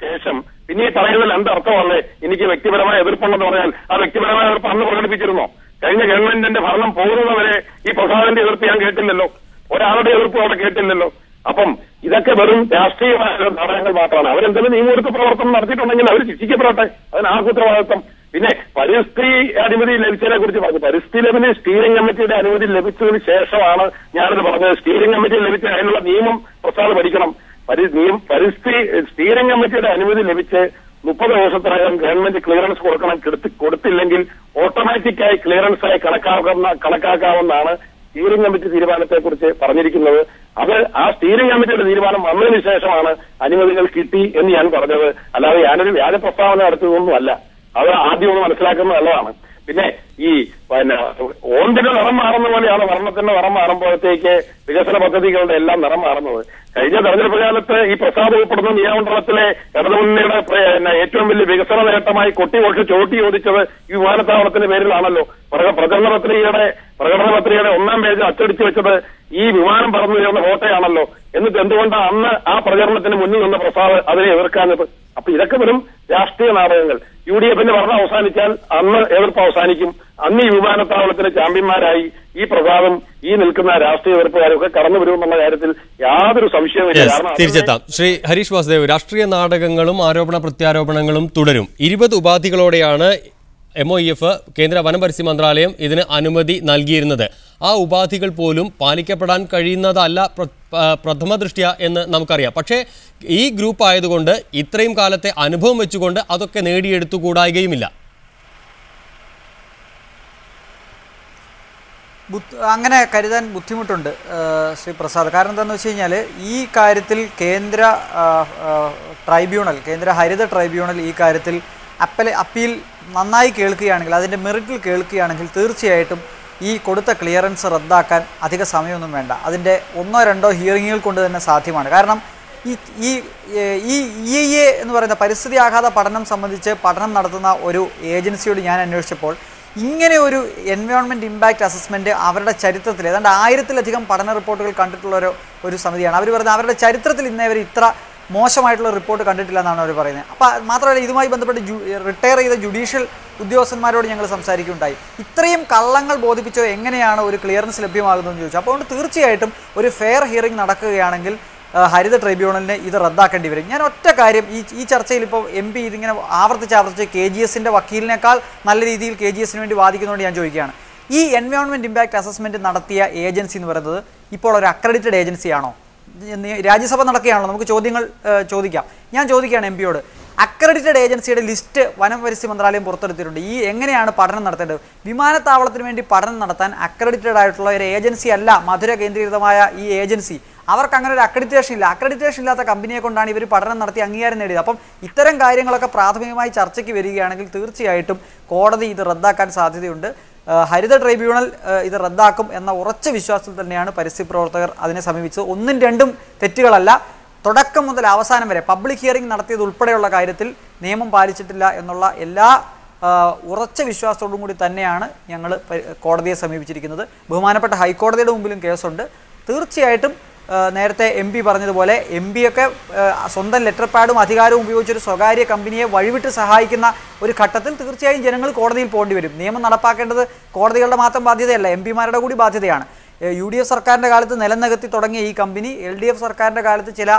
ശേഷം പിന്നെ ഈ പറയുന്നതിൽ എന്തർത്ഥമാണ്? എനിക്ക് വ്യക്തിപരമായ എതിർപ്പുണ്ടെന്ന് പറഞ്ഞാൽ ആ വ്യക്തിപരമായ എതിർപ്പ് അന്ന് പ്രകടിപ്പിച്ചിരുന്നോ? കഴിഞ്ഞ ഗവൺമെന്റിന്റെ ഭരണം പോകുന്നവരെ ഈ പ്രസാദിന്റെ എതിർപ്പ് ഞാൻ കേട്ടില്ലല്ലോ, ഒരാളുടെ എതിർപ്പ് അവിടെ കേട്ടില്ലല്ലോ. അപ്പം ഇതൊക്കെ വെറും രാഷ്ട്രീയമായ നാടകങ്ങൾ മാത്രമാണ്. അവരെന്തെങ്കിലും നിയമവിരുദ്ധ പ്രവർത്തനം നടത്തിയിട്ടുണ്ടെങ്കിൽ അവർ ശിക്ഷിക്കപ്പെടട്ടെ, അതിന് ആ ഉത്തരവാദിത്വം. പിന്നെ പരിസ്ഥിതി അനുമതി ലഭിച്ചതിനെ കുറിച്ച് പറഞ്ഞു. പരിസ്ഥിതി ലഭിച്ച സ്റ്റിയറിംഗ് കമ്മിറ്റിയുടെ അനുമതി ലഭിച്ചതിന് ശേഷമാണ് ഞാനിത് പറഞ്ഞത്. സ്റ്റിയറിംഗ് കമ്മിറ്റി ലഭിച്ച അതിനുള്ള നിയമം പ്രസാദ് പഠിക്കണം. പരിസ്ഥിതി സ്റ്റിയറിംഗ് കമ്മിറ്റിയുടെ അനുമതി ലഭിച്ച് 30 ദിവസത്തിനകം ഗവൺമെന്റ് ക്ലിയറൻസ് കൊടുത്തില്ലെങ്കിൽ ഓട്ടോമാറ്റിക്കായി ക്ലിയറൻസായി കണക്കാക്കാവുന്നതാണ് സ്റ്റിയറിംഗ് കമ്മിറ്റി തീരുമാനത്തെക്കുറിച്ച് പറഞ്ഞിരിക്കുന്നത്. അത് ആ സ്റ്റിയറിംഗ് കമ്മിറ്റിയുടെ തീരുമാനം വന്നതിന് ശേഷമാണ് അനുമതികൾ കിട്ടി എന്ന് ഞാൻ പറഞ്ഞത്. അല്ലാതെ ഞാനൊരു വ്യാജ പ്രസ്താവന നടത്തിയതൊന്നുമല്ല. അത് ആദ്യം ഒന്ന് മനസ്സിലാക്കുന്നത് നല്ലതാണ്. പിന്നെ ഈ ഓന്തിന്റെ നിറം മാറുന്ന പോലെയാണ് വർണ്ണത്തിന്റെ നിറം മാറുമ്പോഴത്തേക്ക് വികസന പദ്ധതികളുടെ എല്ലാം നിറം മാറുന്നത്. കഴിഞ്ഞ തെരഞ്ഞെടുപ്പ് കാലത്ത് ഈ പ്രസാദ് ഉൾപ്പെടുന്ന നിയമമണ്ഡലത്തിലെ ഇടതുമുന്നണിയുടെ ഏറ്റവും വലിയ വികസന നേട്ടമായി കൊട്ടികൊട്ടി ചോട്ടി ചോദിച്ചത് ഈ വിമാനത്താവളത്തിന്റെ പേരിലാണല്ലോ. പ്രകടന പത്രികയുടെ 1-ാം പേജ് അച്ചടിച്ചു വെച്ചത് ഈ വിമാനം പറന്നു ഉയർന്ന ഫോട്ടോയാണല്ലോ. എന്നിട്ട് എന്തുകൊണ്ടാണ് അന്ന് ആ പ്രചരണത്തിന് മുന്നിൽ നിന്ന് പ്രസാദ് അതിനെ എതിർക്കാഞ്ഞത്? അപ്പൊ ഇതൊക്കെ വെറും രാഷ്ട്രീയ നാടകങ്ങൾ. UDFന്റെ ഭരണം അവസാനിച്ചാൽ അന്ന് എതിർപ്പ് അവസാനിക്കും. അന്ന് ഈ വിമാനത്താവളത്തിലെ ചാമ്പ്യന്മാരായി ഈ പ്രസാദും ഈ നിൽക്കുന്ന രാഷ്ട്രീയ എതിർപ്പുകാരും ഒക്കെ കടന്നു വരുമെന്നുള്ള കാര്യത്തിൽ യാതൊരു സംശയവുമില്ല. തിരിച്ചെത്താം. ശ്രീ ഹരീഷ് വാസുദേവ്, രാഷ്ട്രീയ നാടകങ്ങളും ആരോപണ പ്രത്യാരോപണങ്ങളും തുടരും. 20 ഉപാധികളോടെയാണ് MOEF കേന്ദ്ര വനം പരിസ്ഥിതി മന്ത്രാലയം ഇതിന് അനുമതി നൽകിയിരുന്നത്. ആ ഉപാധികൾ പോലും പാലിക്കപ്പെടാൻ കഴിയുന്നതല്ല പ്രഥമ ദൃഷ്ട്യ എന്ന് നമുക്കറിയാം. പക്ഷേ ഈ ഗ്രൂപ്പ് ആയതുകൊണ്ട് ഇത്രയും കാലത്തെ അനുഭവം വെച്ചുകൊണ്ട് അതൊക്കെ നേടിയെടുത്തുകൂടായികയുമില്ല. അങ്ങനെ കരുതാൻ ബുദ്ധിമുട്ടുണ്ട് ശ്രീ പ്രസാദ്. കാരണം എന്താണെന്ന് വെച്ച് കഴിഞ്ഞാൽ ഈ കാര്യത്തിൽ കേന്ദ്ര ഹരിത ട്രൈബ്യൂണൽ ഈ കാര്യത്തിൽ അപ്പീൽ നന്നായി കേൾക്കുകയാണെങ്കിൽ, അതിൻ്റെ മെറിറ്റിൽ കേൾക്കുകയാണെങ്കിൽ തീർച്ചയായിട്ടും ഈ കൊടുത്ത ക്ലിയറൻസ് റദ്ദാക്കാൻ അധിക സമയമൊന്നും വേണ്ട. അതിൻ്റെ 1-2 ഹിയറിങ്ങുകൾ കൊണ്ട് തന്നെ സാധ്യമാണ്. കാരണം ഈ EIA എന്ന് പറയുന്ന പരിസ്ഥിതി ആഘാത പഠനം സംബന്ധിച്ച് പഠനം നടത്തുന്ന ഒരു ഏജൻസിയോട് ഞാൻ അന്വേഷിച്ചപ്പോൾ ഇങ്ങനെ ഒരു എൻവയോൺമെൻറ്റ് ഇമ്പാക്റ്റ് അസസ്മെൻറ്റ് അവരുടെ ചരിത്രത്തിൽ ഏതാണ്ട് 1000-ലധികം പഠന റിപ്പോർട്ടുകൾ കണ്ടിട്ടുള്ള ഒരു സമിതിയാണ്. അവർ പറയുന്നത് അവരുടെ ചരിത്രത്തിൽ ഇന്നേവരെ ഇത്ര മോശമായിട്ടുള്ള റിപ്പോർട്ട് കണ്ടിട്ടില്ല എന്നാണ് അവർ പറയുന്നത്. അപ്പോൾ മാത്രമല്ല, ഇതുമായി ബന്ധപ്പെട്ട് റിട്ടയർ ചെയ്ത ജുഡീഷ്യൽ ഉദ്യോഗസ്ഥന്മാരോട് ഞങ്ങൾ സംസാരിക്കുകയുണ്ടായി. ഇത്രയും കള്ളങ്ങൾ ബോധിപ്പിച്ചോ എങ്ങനെയാണ് ഒരു ക്ലിയറൻസ് ലഭ്യമാകുന്നതെന്ന് ചോദിച്ചു. അപ്പോൾ അതുകൊണ്ട് തീർച്ചയായിട്ടും ഒരു ഫെയർ ഹിയറിംഗ് നടക്കുകയാണെങ്കിൽ ഹരിത ട്രൈബ്യൂണലിന് ഇത് റദ്ദാക്കേണ്ടി വരും. ഞാൻ ഒറ്റ കാര്യം ഈ ചർച്ചയിൽ ഇപ്പോൾ MP ഇതിങ്ങനെ ആവർത്തിച്ച് KGSന്റെ വക്കീലിനേക്കാൾ നല്ല രീതിയിൽ KGSന് വേണ്ടി വാദിക്കുന്നതുകൊണ്ട് ഞാൻ ചോദിക്കുകയാണ്, ഈ എൻവയോൺമെൻറ്റ് ഇമ്പാക്റ്റ് അസസ്മെൻറ്റ് നടത്തിയ ഏജൻസി എന്ന് പറയുന്നത് ഇപ്പോൾ ഒരു അക്രഡിറ്റഡ് ഏജൻസിയാണോ? രാജ്യസഭ നടക്കുകയാണല്ലോ, നമുക്ക് ചോദ്യങ്ങൾ ചോദിക്കാം. ഞാൻ ചോദിക്കുകയാണ് MP യോട്, അക്രഡിറ്റഡ് ഏജൻസിയുടെ ലിസ്റ്റ് വനം പരിസ്ഥിതി മന്ത്രാലയം പുറത്തെടുത്തിട്ടുണ്ട്. ഈ എങ്ങനെയാണ് പഠനം നടത്തേണ്ടത്? വിമാനത്താവളത്തിന് വേണ്ടി പഠനം നടത്താൻ അക്രഡിറ്റഡ് ആയിട്ടുള്ള ഒരു ഏജൻസി അല്ല മധുര കേന്ദ്രീകൃതമായ ഈ ഏജൻസി. അവർക്ക് അങ്ങനെ ഒരു അക്രഡിറ്റേഷൻ ഇല്ല. അക്രഡിറ്റേഷൻ ഇല്ലാത്ത കമ്പനിയെ കൊണ്ടാണ് ഇവർ പഠനം നടത്തി അംഗീകാരം നേടിയത്. അപ്പം ഇത്തരം കാര്യങ്ങളൊക്കെ പ്രാഥമികമായി ചർച്ചയ്ക്ക് വരികയാണെങ്കിൽ തീർച്ചയായിട്ടും കോടതി ഇത് റദ്ദാക്കാൻ സാധ്യതയുണ്ട്. ഹരിത ട്രൈബ്യൂണൽ ഇത് റദ്ദാക്കും എന്ന ഉറച്ച വിശ്വാസത്തിൽ തന്നെയാണ് പരിസ്ഥിതി പ്രവർത്തകർ അതിനെ സമീപിച്ചത്. 1-2 തെറ്റുകളല്ല, തുടക്കം മുതൽ അവസാനം വരെ പബ്ലിക് ഹിയറിംഗ് നടത്തിയത് ഉൾപ്പെടെയുള്ള കാര്യത്തിൽ നിയമം പാലിച്ചിട്ടില്ല എന്നുള്ള എല്ലാ ഉറച്ച വിശ്വാസത്തോടും കൂടി തന്നെയാണ് ഞങ്ങൾ കോടതിയെ സമീപിച്ചിരിക്കുന്നത്. ബഹുമാനപ്പെട്ട ഹൈക്കോടതിയുടെ മുമ്പിലും കേസുണ്ട്. തീർച്ചയായിട്ടും നേരത്തെ MP പറഞ്ഞതുപോലെ MP ഒക്കെ സ്വന്തം ലെറ്റർ പാഡും അധികാരവും ഉപയോഗിച്ചൊരു സ്വകാര്യ കമ്പനിയെ വഴിവിട്ട് സഹായിക്കുന്ന ഒരു ഘട്ടത്തിൽ തീർച്ചയായും ജനങ്ങൾ കോടതിയിൽ പോകേണ്ടി വരും. നിയമം നടപ്പാക്കേണ്ടത് കോടതികളുടെ മാത്രം ബാധ്യതയല്ല, MP-മാരുടെ കൂടി ബാധ്യതയാണ്. UDF സർക്കാരിൻ്റെ കാലത്ത് നിലനികത്തി തുടങ്ങിയ ഈ കമ്പനി LDF സർക്കാരിൻ്റെ കാലത്ത് ചില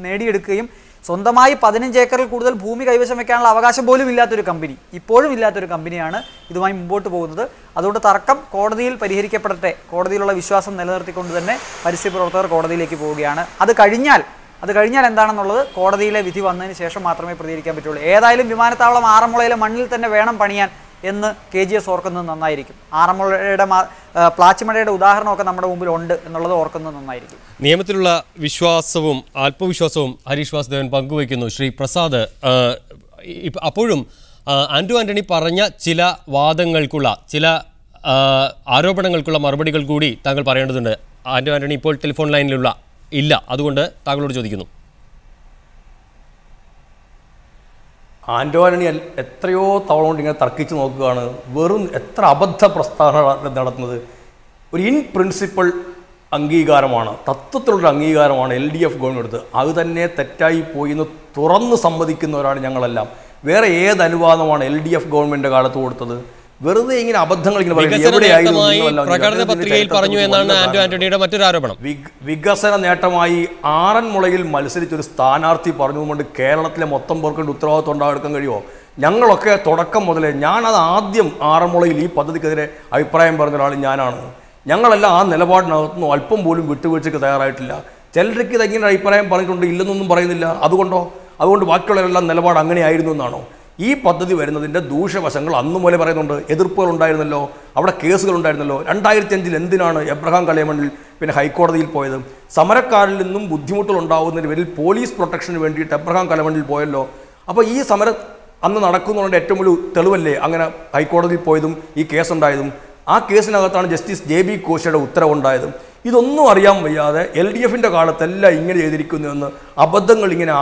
നേടിയെടുക്കുകയും സ്വന്തമായി 15 ഏക്കറിൽ കൂടുതൽ ഭൂമി കൈവശം വെക്കാനുള്ള അവകാശം പോലും ഇല്ലാത്തൊരു കമ്പനി, ഇപ്പോഴും ഇല്ലാത്തൊരു കമ്പനിയാണ് ഇതുമായി മുമ്പോട്ട് പോകുന്നത്. അതുകൊണ്ട് തർക്കം കോടതിയിൽ പരിഹരിക്കപ്പെടട്ടെ, കോടതിയിലുള്ള വിശ്വാസം നിലനിർത്തിക്കൊണ്ട് തന്നെ പരിസ്ഥിതി പ്രവർത്തകർ കോടതിയിലേക്ക് പോവുകയാണ്. അത് കഴിഞ്ഞാൽ എന്താണെന്നുള്ളത് കോടതിയിലെ വിധി വന്നതിന് ശേഷം മാത്രമേ പ്രതികരിക്കാൻ പറ്റുള്ളൂ. ഏതായാലും വിമാനത്താവളം ആറന്മുളയിലെ മണ്ണിൽ തന്നെ വേണം പണിയാൻ എന്ന് KGS ഓർക്കുന്നത് നന്നായിരിക്കും. ആറന്മുളയുടെ പ്ലാച്ചിമഴയുടെ ഉദാഹരണമൊക്കെ നമ്മുടെ മുമ്പിൽ ഉണ്ട് എന്നുള്ളത് ഓർക്കുന്നത് നന്നായിരിക്കും. നിയമത്തിലുള്ള വിശ്വാസവും ആത്മവിശ്വാസവും ഹരീഷ് വാസുദേവൻ പങ്കുവയ്ക്കുന്നു. ശ്രീ പ്രസാദ്, അപ്പോഴും ആന്റണി പറഞ്ഞ ചില വാദങ്ങൾക്കുള്ള, ചില ആരോപണങ്ങൾക്കുള്ള മറുപടികൾ കൂടി താങ്കൾ പറയേണ്ടതുണ്ട്. ആന്റണി ഇപ്പോൾ ടെലിഫോൺ ലൈനിലുള്ള ഇല്ല, അതുകൊണ്ട് താങ്കളോട് ചോദിക്കുന്നു. ആന്റണി എത്രയോ തവണ കൊണ്ട് ഇങ്ങനെ തർക്കിച്ച് നോക്കുകയാണ്. വെറും എത്ര അബദ്ധ പ്രസ്താവന നടത്തുന്നത്. ഒരു ഇൻ പ്രിൻസിപ്പിൾ അംഗീകാരമാണ്, തത്വത്തിലുള്ള അംഗീകാരമാണ് LDF ഗവൺമെൻറ് എടുത്തത്. അത് തന്നെ തെറ്റായി പോയി എന്ന് തുറന്ന് സമ്മതിക്കുന്നവരാണ് ഞങ്ങളെല്ലാം. വേറെ ഏത് അനുവാദമാണ് LDF ഗവൺമെൻറ് കാലത്ത് കൊടുത്തത്? വെറുതെ ഇങ്ങനെ അബദ്ധങ്ങൾ ഇങ്ങനെ വികസന നേട്ടമായി ആറന്മുളയിൽ മത്സരിച്ചൊരു സ്ഥാനാർത്ഥി പറഞ്ഞുകൊണ്ട് കേരളത്തിലെ മൊത്തം പേർക്കൊണ്ട് ഉത്തരവാദിത്വം ഉണ്ടാക്കാൻ കഴിയുമോ? ഞങ്ങളൊക്കെ തുടക്കം മുതലേ, ഞാനത് ആദ്യം ആറന്മുളയിൽ ഈ പദ്ധതിക്കെതിരെ അഭിപ്രായം പറഞ്ഞ ഒരാൾ ഞാനാണ്. ഞങ്ങളെല്ലാം ആ നിലപാടിനകത്തുനിന്നും അല്പം പോലും വിട്ടുവീഴ്ചയ്ക്ക് തയ്യാറായിട്ടില്ല. ചിലർക്ക് ഇതെങ്ങനെ അഭിപ്രായം പറഞ്ഞിട്ടുണ്ട്, ഇല്ലെന്നൊന്നും പറയുന്നില്ല. അതുകൊണ്ട് ബാക്കിയുള്ളവരെല്ലാം നിലപാട് അങ്ങനെയായിരുന്നു എന്നാണോ? ഈ പദ്ധതി വരുന്നതിൻ്റെ ദൂഷ്യവശങ്ങൾ അന്നു പോലെ പറയുന്നുണ്ട്. എതിർപ്പുകൾ ഉണ്ടായിരുന്നല്ലോ, അവിടെ കേസുകൾ ഉണ്ടായിരുന്നല്ലോ. 2005 എന്തിനാണ് എബ്രഹാം കലേമണ്ണിൽ പിന്നെ ഹൈക്കോടതിയിൽ പോയത്? സമരക്കാരിൽ നിന്നും ബുദ്ധിമുട്ടുകൾ ഉണ്ടാകുന്നതിന് പേരിൽ പോലീസ് പ്രൊട്ടക്ഷന് വേണ്ടിയിട്ട് എബ്രഹാം കലേമണ്ണിൽ പോയല്ലോ. അപ്പോൾ ഈ സമരം അന്ന് നടക്കുന്നതിൻ്റെ ഏറ്റവും വലിയ തെളിവല്ലേ അങ്ങനെ ഹൈക്കോടതിയിൽ പോയതും ഈ കേസുണ്ടായതും? ആ കേസിനകത്താണ് ജസ്റ്റിസ് JB കോശയുടെ ഉത്തരവുണ്ടായതും. ഇതൊന്നും അറിയാൻ വയ്യാതെ LDFിൻ്റെ കാലത്തെല്ലാം ഇങ്ങനെ ചെയ്തിരിക്കുന്നുവെന്ന് അബദ്ധങ്ങൾ ഇങ്ങനെ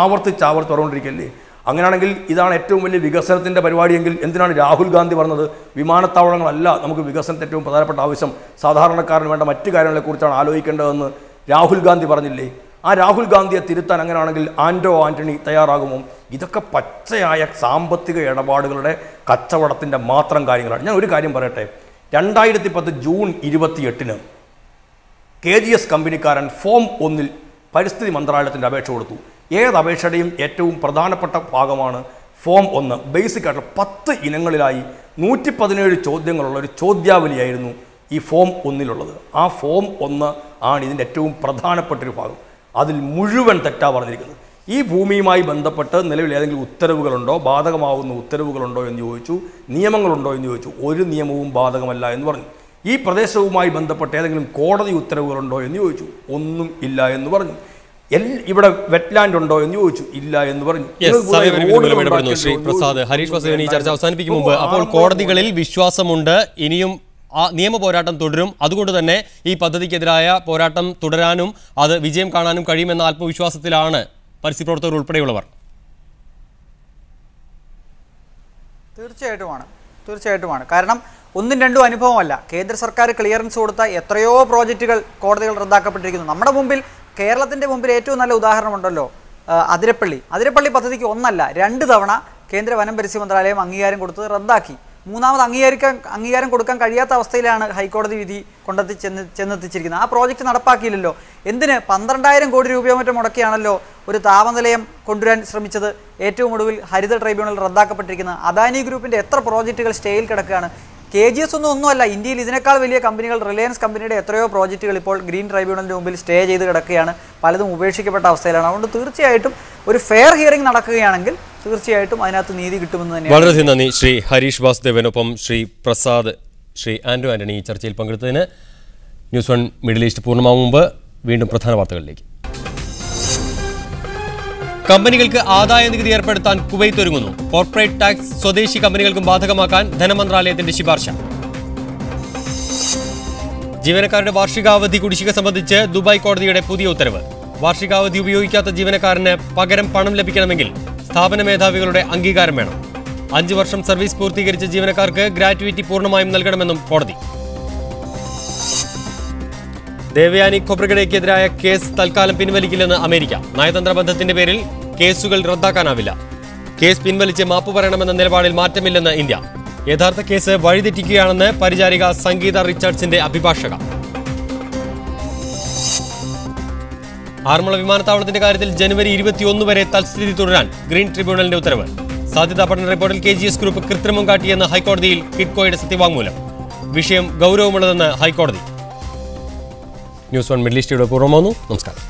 ആവർത്തിച്ച് പറഞ്ഞുകൊണ്ടിരിക്കല്ലേ? അങ്ങനെയാണെങ്കിൽ ഇതാണ് ഏറ്റവും വലിയ വികസനത്തിൻ്റെ പരിപാടിയെങ്കിൽ എന്തിനാണ് രാഹുൽ ഗാന്ധി പറഞ്ഞത് വിമാനത്താവളങ്ങളല്ല നമുക്ക് വികസനത്തിന് ഏറ്റവും പ്രധാനപ്പെട്ട ആവശ്യം, സാധാരണക്കാരന് വേണ്ട മറ്റു കാര്യങ്ങളെക്കുറിച്ചാണ് ആലോചിക്കേണ്ടതെന്ന് രാഹുൽ ഗാന്ധി പറഞ്ഞില്ലേ? ആ രാഹുൽ ഗാന്ധിയെ തിരുത്താൻ അങ്ങനെയാണെങ്കിൽ ആന്റണി തയ്യാറാകുമോ? ഇതൊക്കെ പച്ചയായ സാമ്പത്തിക ഇടപാടുകളുടെ കച്ചവടത്തിൻ്റെ മാത്രം കാര്യങ്ങളാണ്. ഞാൻ ഒരു കാര്യം പറയട്ടെ. 2010 ജൂൺ 28 KGS കമ്പനിക്കാരൻ ഫോം 1 പരിസ്ഥിതി മന്ത്രാലയത്തിൻ്റെ അപേക്ഷ കൊടുത്തു. ഏത് അപേക്ഷയുടെയും ഏറ്റവും പ്രധാനപ്പെട്ട ഭാഗമാണ് ഫോം 1. ബേസിക്കായിട്ട് 10 ഇനങ്ങളിലായി 117 ചോദ്യങ്ങളുള്ള ഒരു ചോദ്യാവലിയായിരുന്നു ഈ ഫോം 1 ആ ഫോം 1 ആണ് ഇതിൻ്റെ ഏറ്റവും പ്രധാനപ്പെട്ടൊരു ഭാഗം. അതിൽ മുഴുവൻ തെറ്റാ പറഞ്ഞിരിക്കുന്നത്. ഈ ഭൂമിയുമായി ബന്ധപ്പെട്ട് നിലവിൽ ഏതെങ്കിലും ഉത്തരവുകളുണ്ടോ, ബാധകമാവുന്ന ഉത്തരവുകളുണ്ടോ എന്ന് ചോദിച്ചു. നിയമങ്ങളുണ്ടോ എന്ന് ചോദിച്ചു. ഒരു നിയമവും ബാധകമല്ല എന്ന് പറഞ്ഞു. ഈ പ്രദേശവുമായി ബന്ധപ്പെട്ട് ഏതെങ്കിലും കോടതി ഉത്തരവുകളുണ്ടോ എന്ന് ചോദിച്ചു. ഒന്നും ഇല്ല എന്ന് പറഞ്ഞു. ഇവിടെ വെറ്റ്ലാൻഡ് ഉണ്ടോ എന്ന് ചോദിച്ചു. ഇല്ല എന്ന് പറഞ്ഞു. ശ്രീ പ്രസാദ്, ഹരീഷ് വാസുദേവൻ ഈ ചർച്ച അവസാനിപ്പിക്കും മുമ്പ്, അപ്പോൾ കോടതികളിൽ വിശ്വാസമുണ്ട്, ഇനിയും ആ നിയമ പോരാട്ടം തുടരും. അതുകൊണ്ട് തന്നെ ഈ പദ്ധതിക്കെതിരായ പോരാട്ടം തുടരാനും അത് വിജയം കാണാനും കഴിയുമെന്ന ആത്മവിശ്വാസത്തിലാണ് പരിസ്ഥിതി പ്രവർത്തകർ ഉൾപ്പെടെയുള്ളവർ. തീർച്ചയായിട്ടുമാണ്. കാരണം 1-2 അനുഭവമല്ല. കേന്ദ്ര സർക്കാർ ക്ലിയറൻസ് കൊടുത്ത എത്രയോ പ്രോജക്റ്റുകൾ കോടതികൾ റദ്ദാക്കപ്പെട്ടിരിക്കുന്നു. നമ്മുടെ മുമ്പിൽ, കേരളത്തിൻ്റെ മുമ്പിൽ ഏറ്റവും നല്ല ഉദാഹരണമുണ്ടല്ലോ, അതിരപ്പള്ളി പദ്ധതിക്ക് 1 അല്ല 2 തവണ കേന്ദ്ര വനം പരിസ്ഥിതി മന്ത്രാലയം അംഗീകാരം കൊടുത്തത് റദ്ദാക്കി. മൂന്നാമത് അംഗീകാരം കൊടുക്കാൻ കഴിയാത്ത അവസ്ഥയിലാണ് ഹൈക്കോടതി വിധി ചെന്നെത്തിച്ചിരിക്കുന്നത്. ആ പ്രോജക്റ്റ് നടപ്പാക്കിയില്ലല്ലോ. എന്തിന് 12,000 കോടി രൂപയോ മറ്റോ മുടക്കിയാണല്ലോ ഒരു താപനിലയം കൊണ്ടുവരാൻ ശ്രമിച്ചത്. ഏറ്റവും ഒടുവിൽ ഹരിത ട്രൈബ്യൂണൽ റദ്ദാക്കപ്പെട്ടിരിക്കുന്നത്. അദാനി ഗ്രൂപ്പിൻ്റെ എത്ര പ്രോജക്റ്റുകൾ സ്റ്റേയിൽ കിടക്കുകയാണ്. KGS ഒന്നുമല്ല, ഇന്ത്യയിൽ ഇതിനേക്കാൾ വലിയ കമ്പനികൾ, റിലയൻസ് കമ്പനിയുടെ എത്രയോ പ്രോജക്റ്റുകൾ ഇപ്പോൾ ഗ്രീൻ ട്രൈബ്യൂണലിൻ്റെ മുമ്പിൽ സ്റ്റേ ചെയ്ത് കിടക്കുകയാണ്. പലതും ഉപേക്ഷിക്കപ്പെട്ട അവസ്ഥയിലാണ്. അതുകൊണ്ട് തീർച്ചയായിട്ടും ഒരു ഫെയർ ഹിയറിംഗ് നടക്കുകയാണെങ്കിൽ തീർച്ചയായിട്ടും അതിനകത്ത് നീതി കിട്ടുമെന്ന് തന്നെയാണ്. വളരെ നന്ദി ശ്രീ ഹരീഷ് വാസുദേവനൊപ്പം ശ്രീ പ്രസാദ്, ശ്രീ ആന്റണി ഈ ചർച്ചയിൽ പങ്കെടുത്തതിന്. ന്യൂസ് 1 മിഡിൽ ഈസ്റ്റ് പൂർണ്ണമാവും മുമ്പ് വീണ്ടും പ്രധാന വാർത്തകളിലേക്ക്. കമ്പനികൾക്ക് ആദായ നികുതി ഏർപ്പെടുത്താൻ കുവൈത്ത് ഒരുങ്ങുന്നു. കോർപ്പറേറ്റ് ടാക്സ് സ്വദേശി കമ്പനികൾക്കും ബാധകമാക്കാൻ ധനമന്ത്രാലയത്തിന്റെ ശുപാർശ. ജീവനക്കാരുടെ വാർഷികാവധി കുടിശ്ശിക സംബന്ധിച്ച് ദുബായ് കോടതിയുടെ പുതിയ ഉത്തരവ്. വാർഷികാവധി ഉപയോഗിക്കാത്ത ജീവനക്കാരന് പകരം പണം ലഭിക്കണമെങ്കിൽ സ്ഥാപന മേധാവികളുടെ അംഗീകാരം വേണം. 5 വർഷം സർവീസ് പൂർത്തീകരിച്ച ജീവനക്കാർക്ക് ഗ്രാറ്റുവിറ്റി പൂർണ്ണമായും നൽകണമെന്നും കോടതി. ദേവയാനി ഖൊബ്രഗഡെക്കെതിരായ കേസ് തൽക്കാലം പിൻവലിക്കില്ലെന്ന് അമേരിക്ക. നയതന്ത്ര ബന്ധത്തിന്റെ പേരിൽ കേസുകൾ റദ്ദാക്കാനാവില്ല. കേസ് പിൻവലിച്ച് മാപ്പ് പറയണമെന്ന നിലപാടിൽ മാറ്റമില്ലെന്ന് ഇന്ത്യ. യഥാർത്ഥ കേസ് വഴിതെറ്റിക്കുകയാണെന്ന് പരിചാരിക സംഗീത റിച്ചാർഡ്സിന്റെ അഭിഭാഷക. ആറന്മുള വിമാനത്താവളത്തിന്റെ കാര്യത്തിൽ ജനുവരി 21 വരെ തൽസ്ഥിതി തുടരാൻ ഗ്രീൻ ട്രിബ്യൂണലിന്റെ ഉത്തരവ്. സാധ്യതാ പഠന റിപ്പോർട്ടിൽ KGS ഗ്രൂപ്പ് കൃത്രിമം കാട്ടിയെന്ന് ഹൈക്കോടതിയിൽ കിറ്റ്കോയുടെ സത്യവാങ്മൂലം. വിഷയം ഗൗരവമുള്ളതെന്ന് ഹൈക്കോടതി. ന്യൂസ് 1 മിഡിൽ ഈസ്റ്റ് പൂർണ്ണമാകുന്നു. നമസ്കാരം.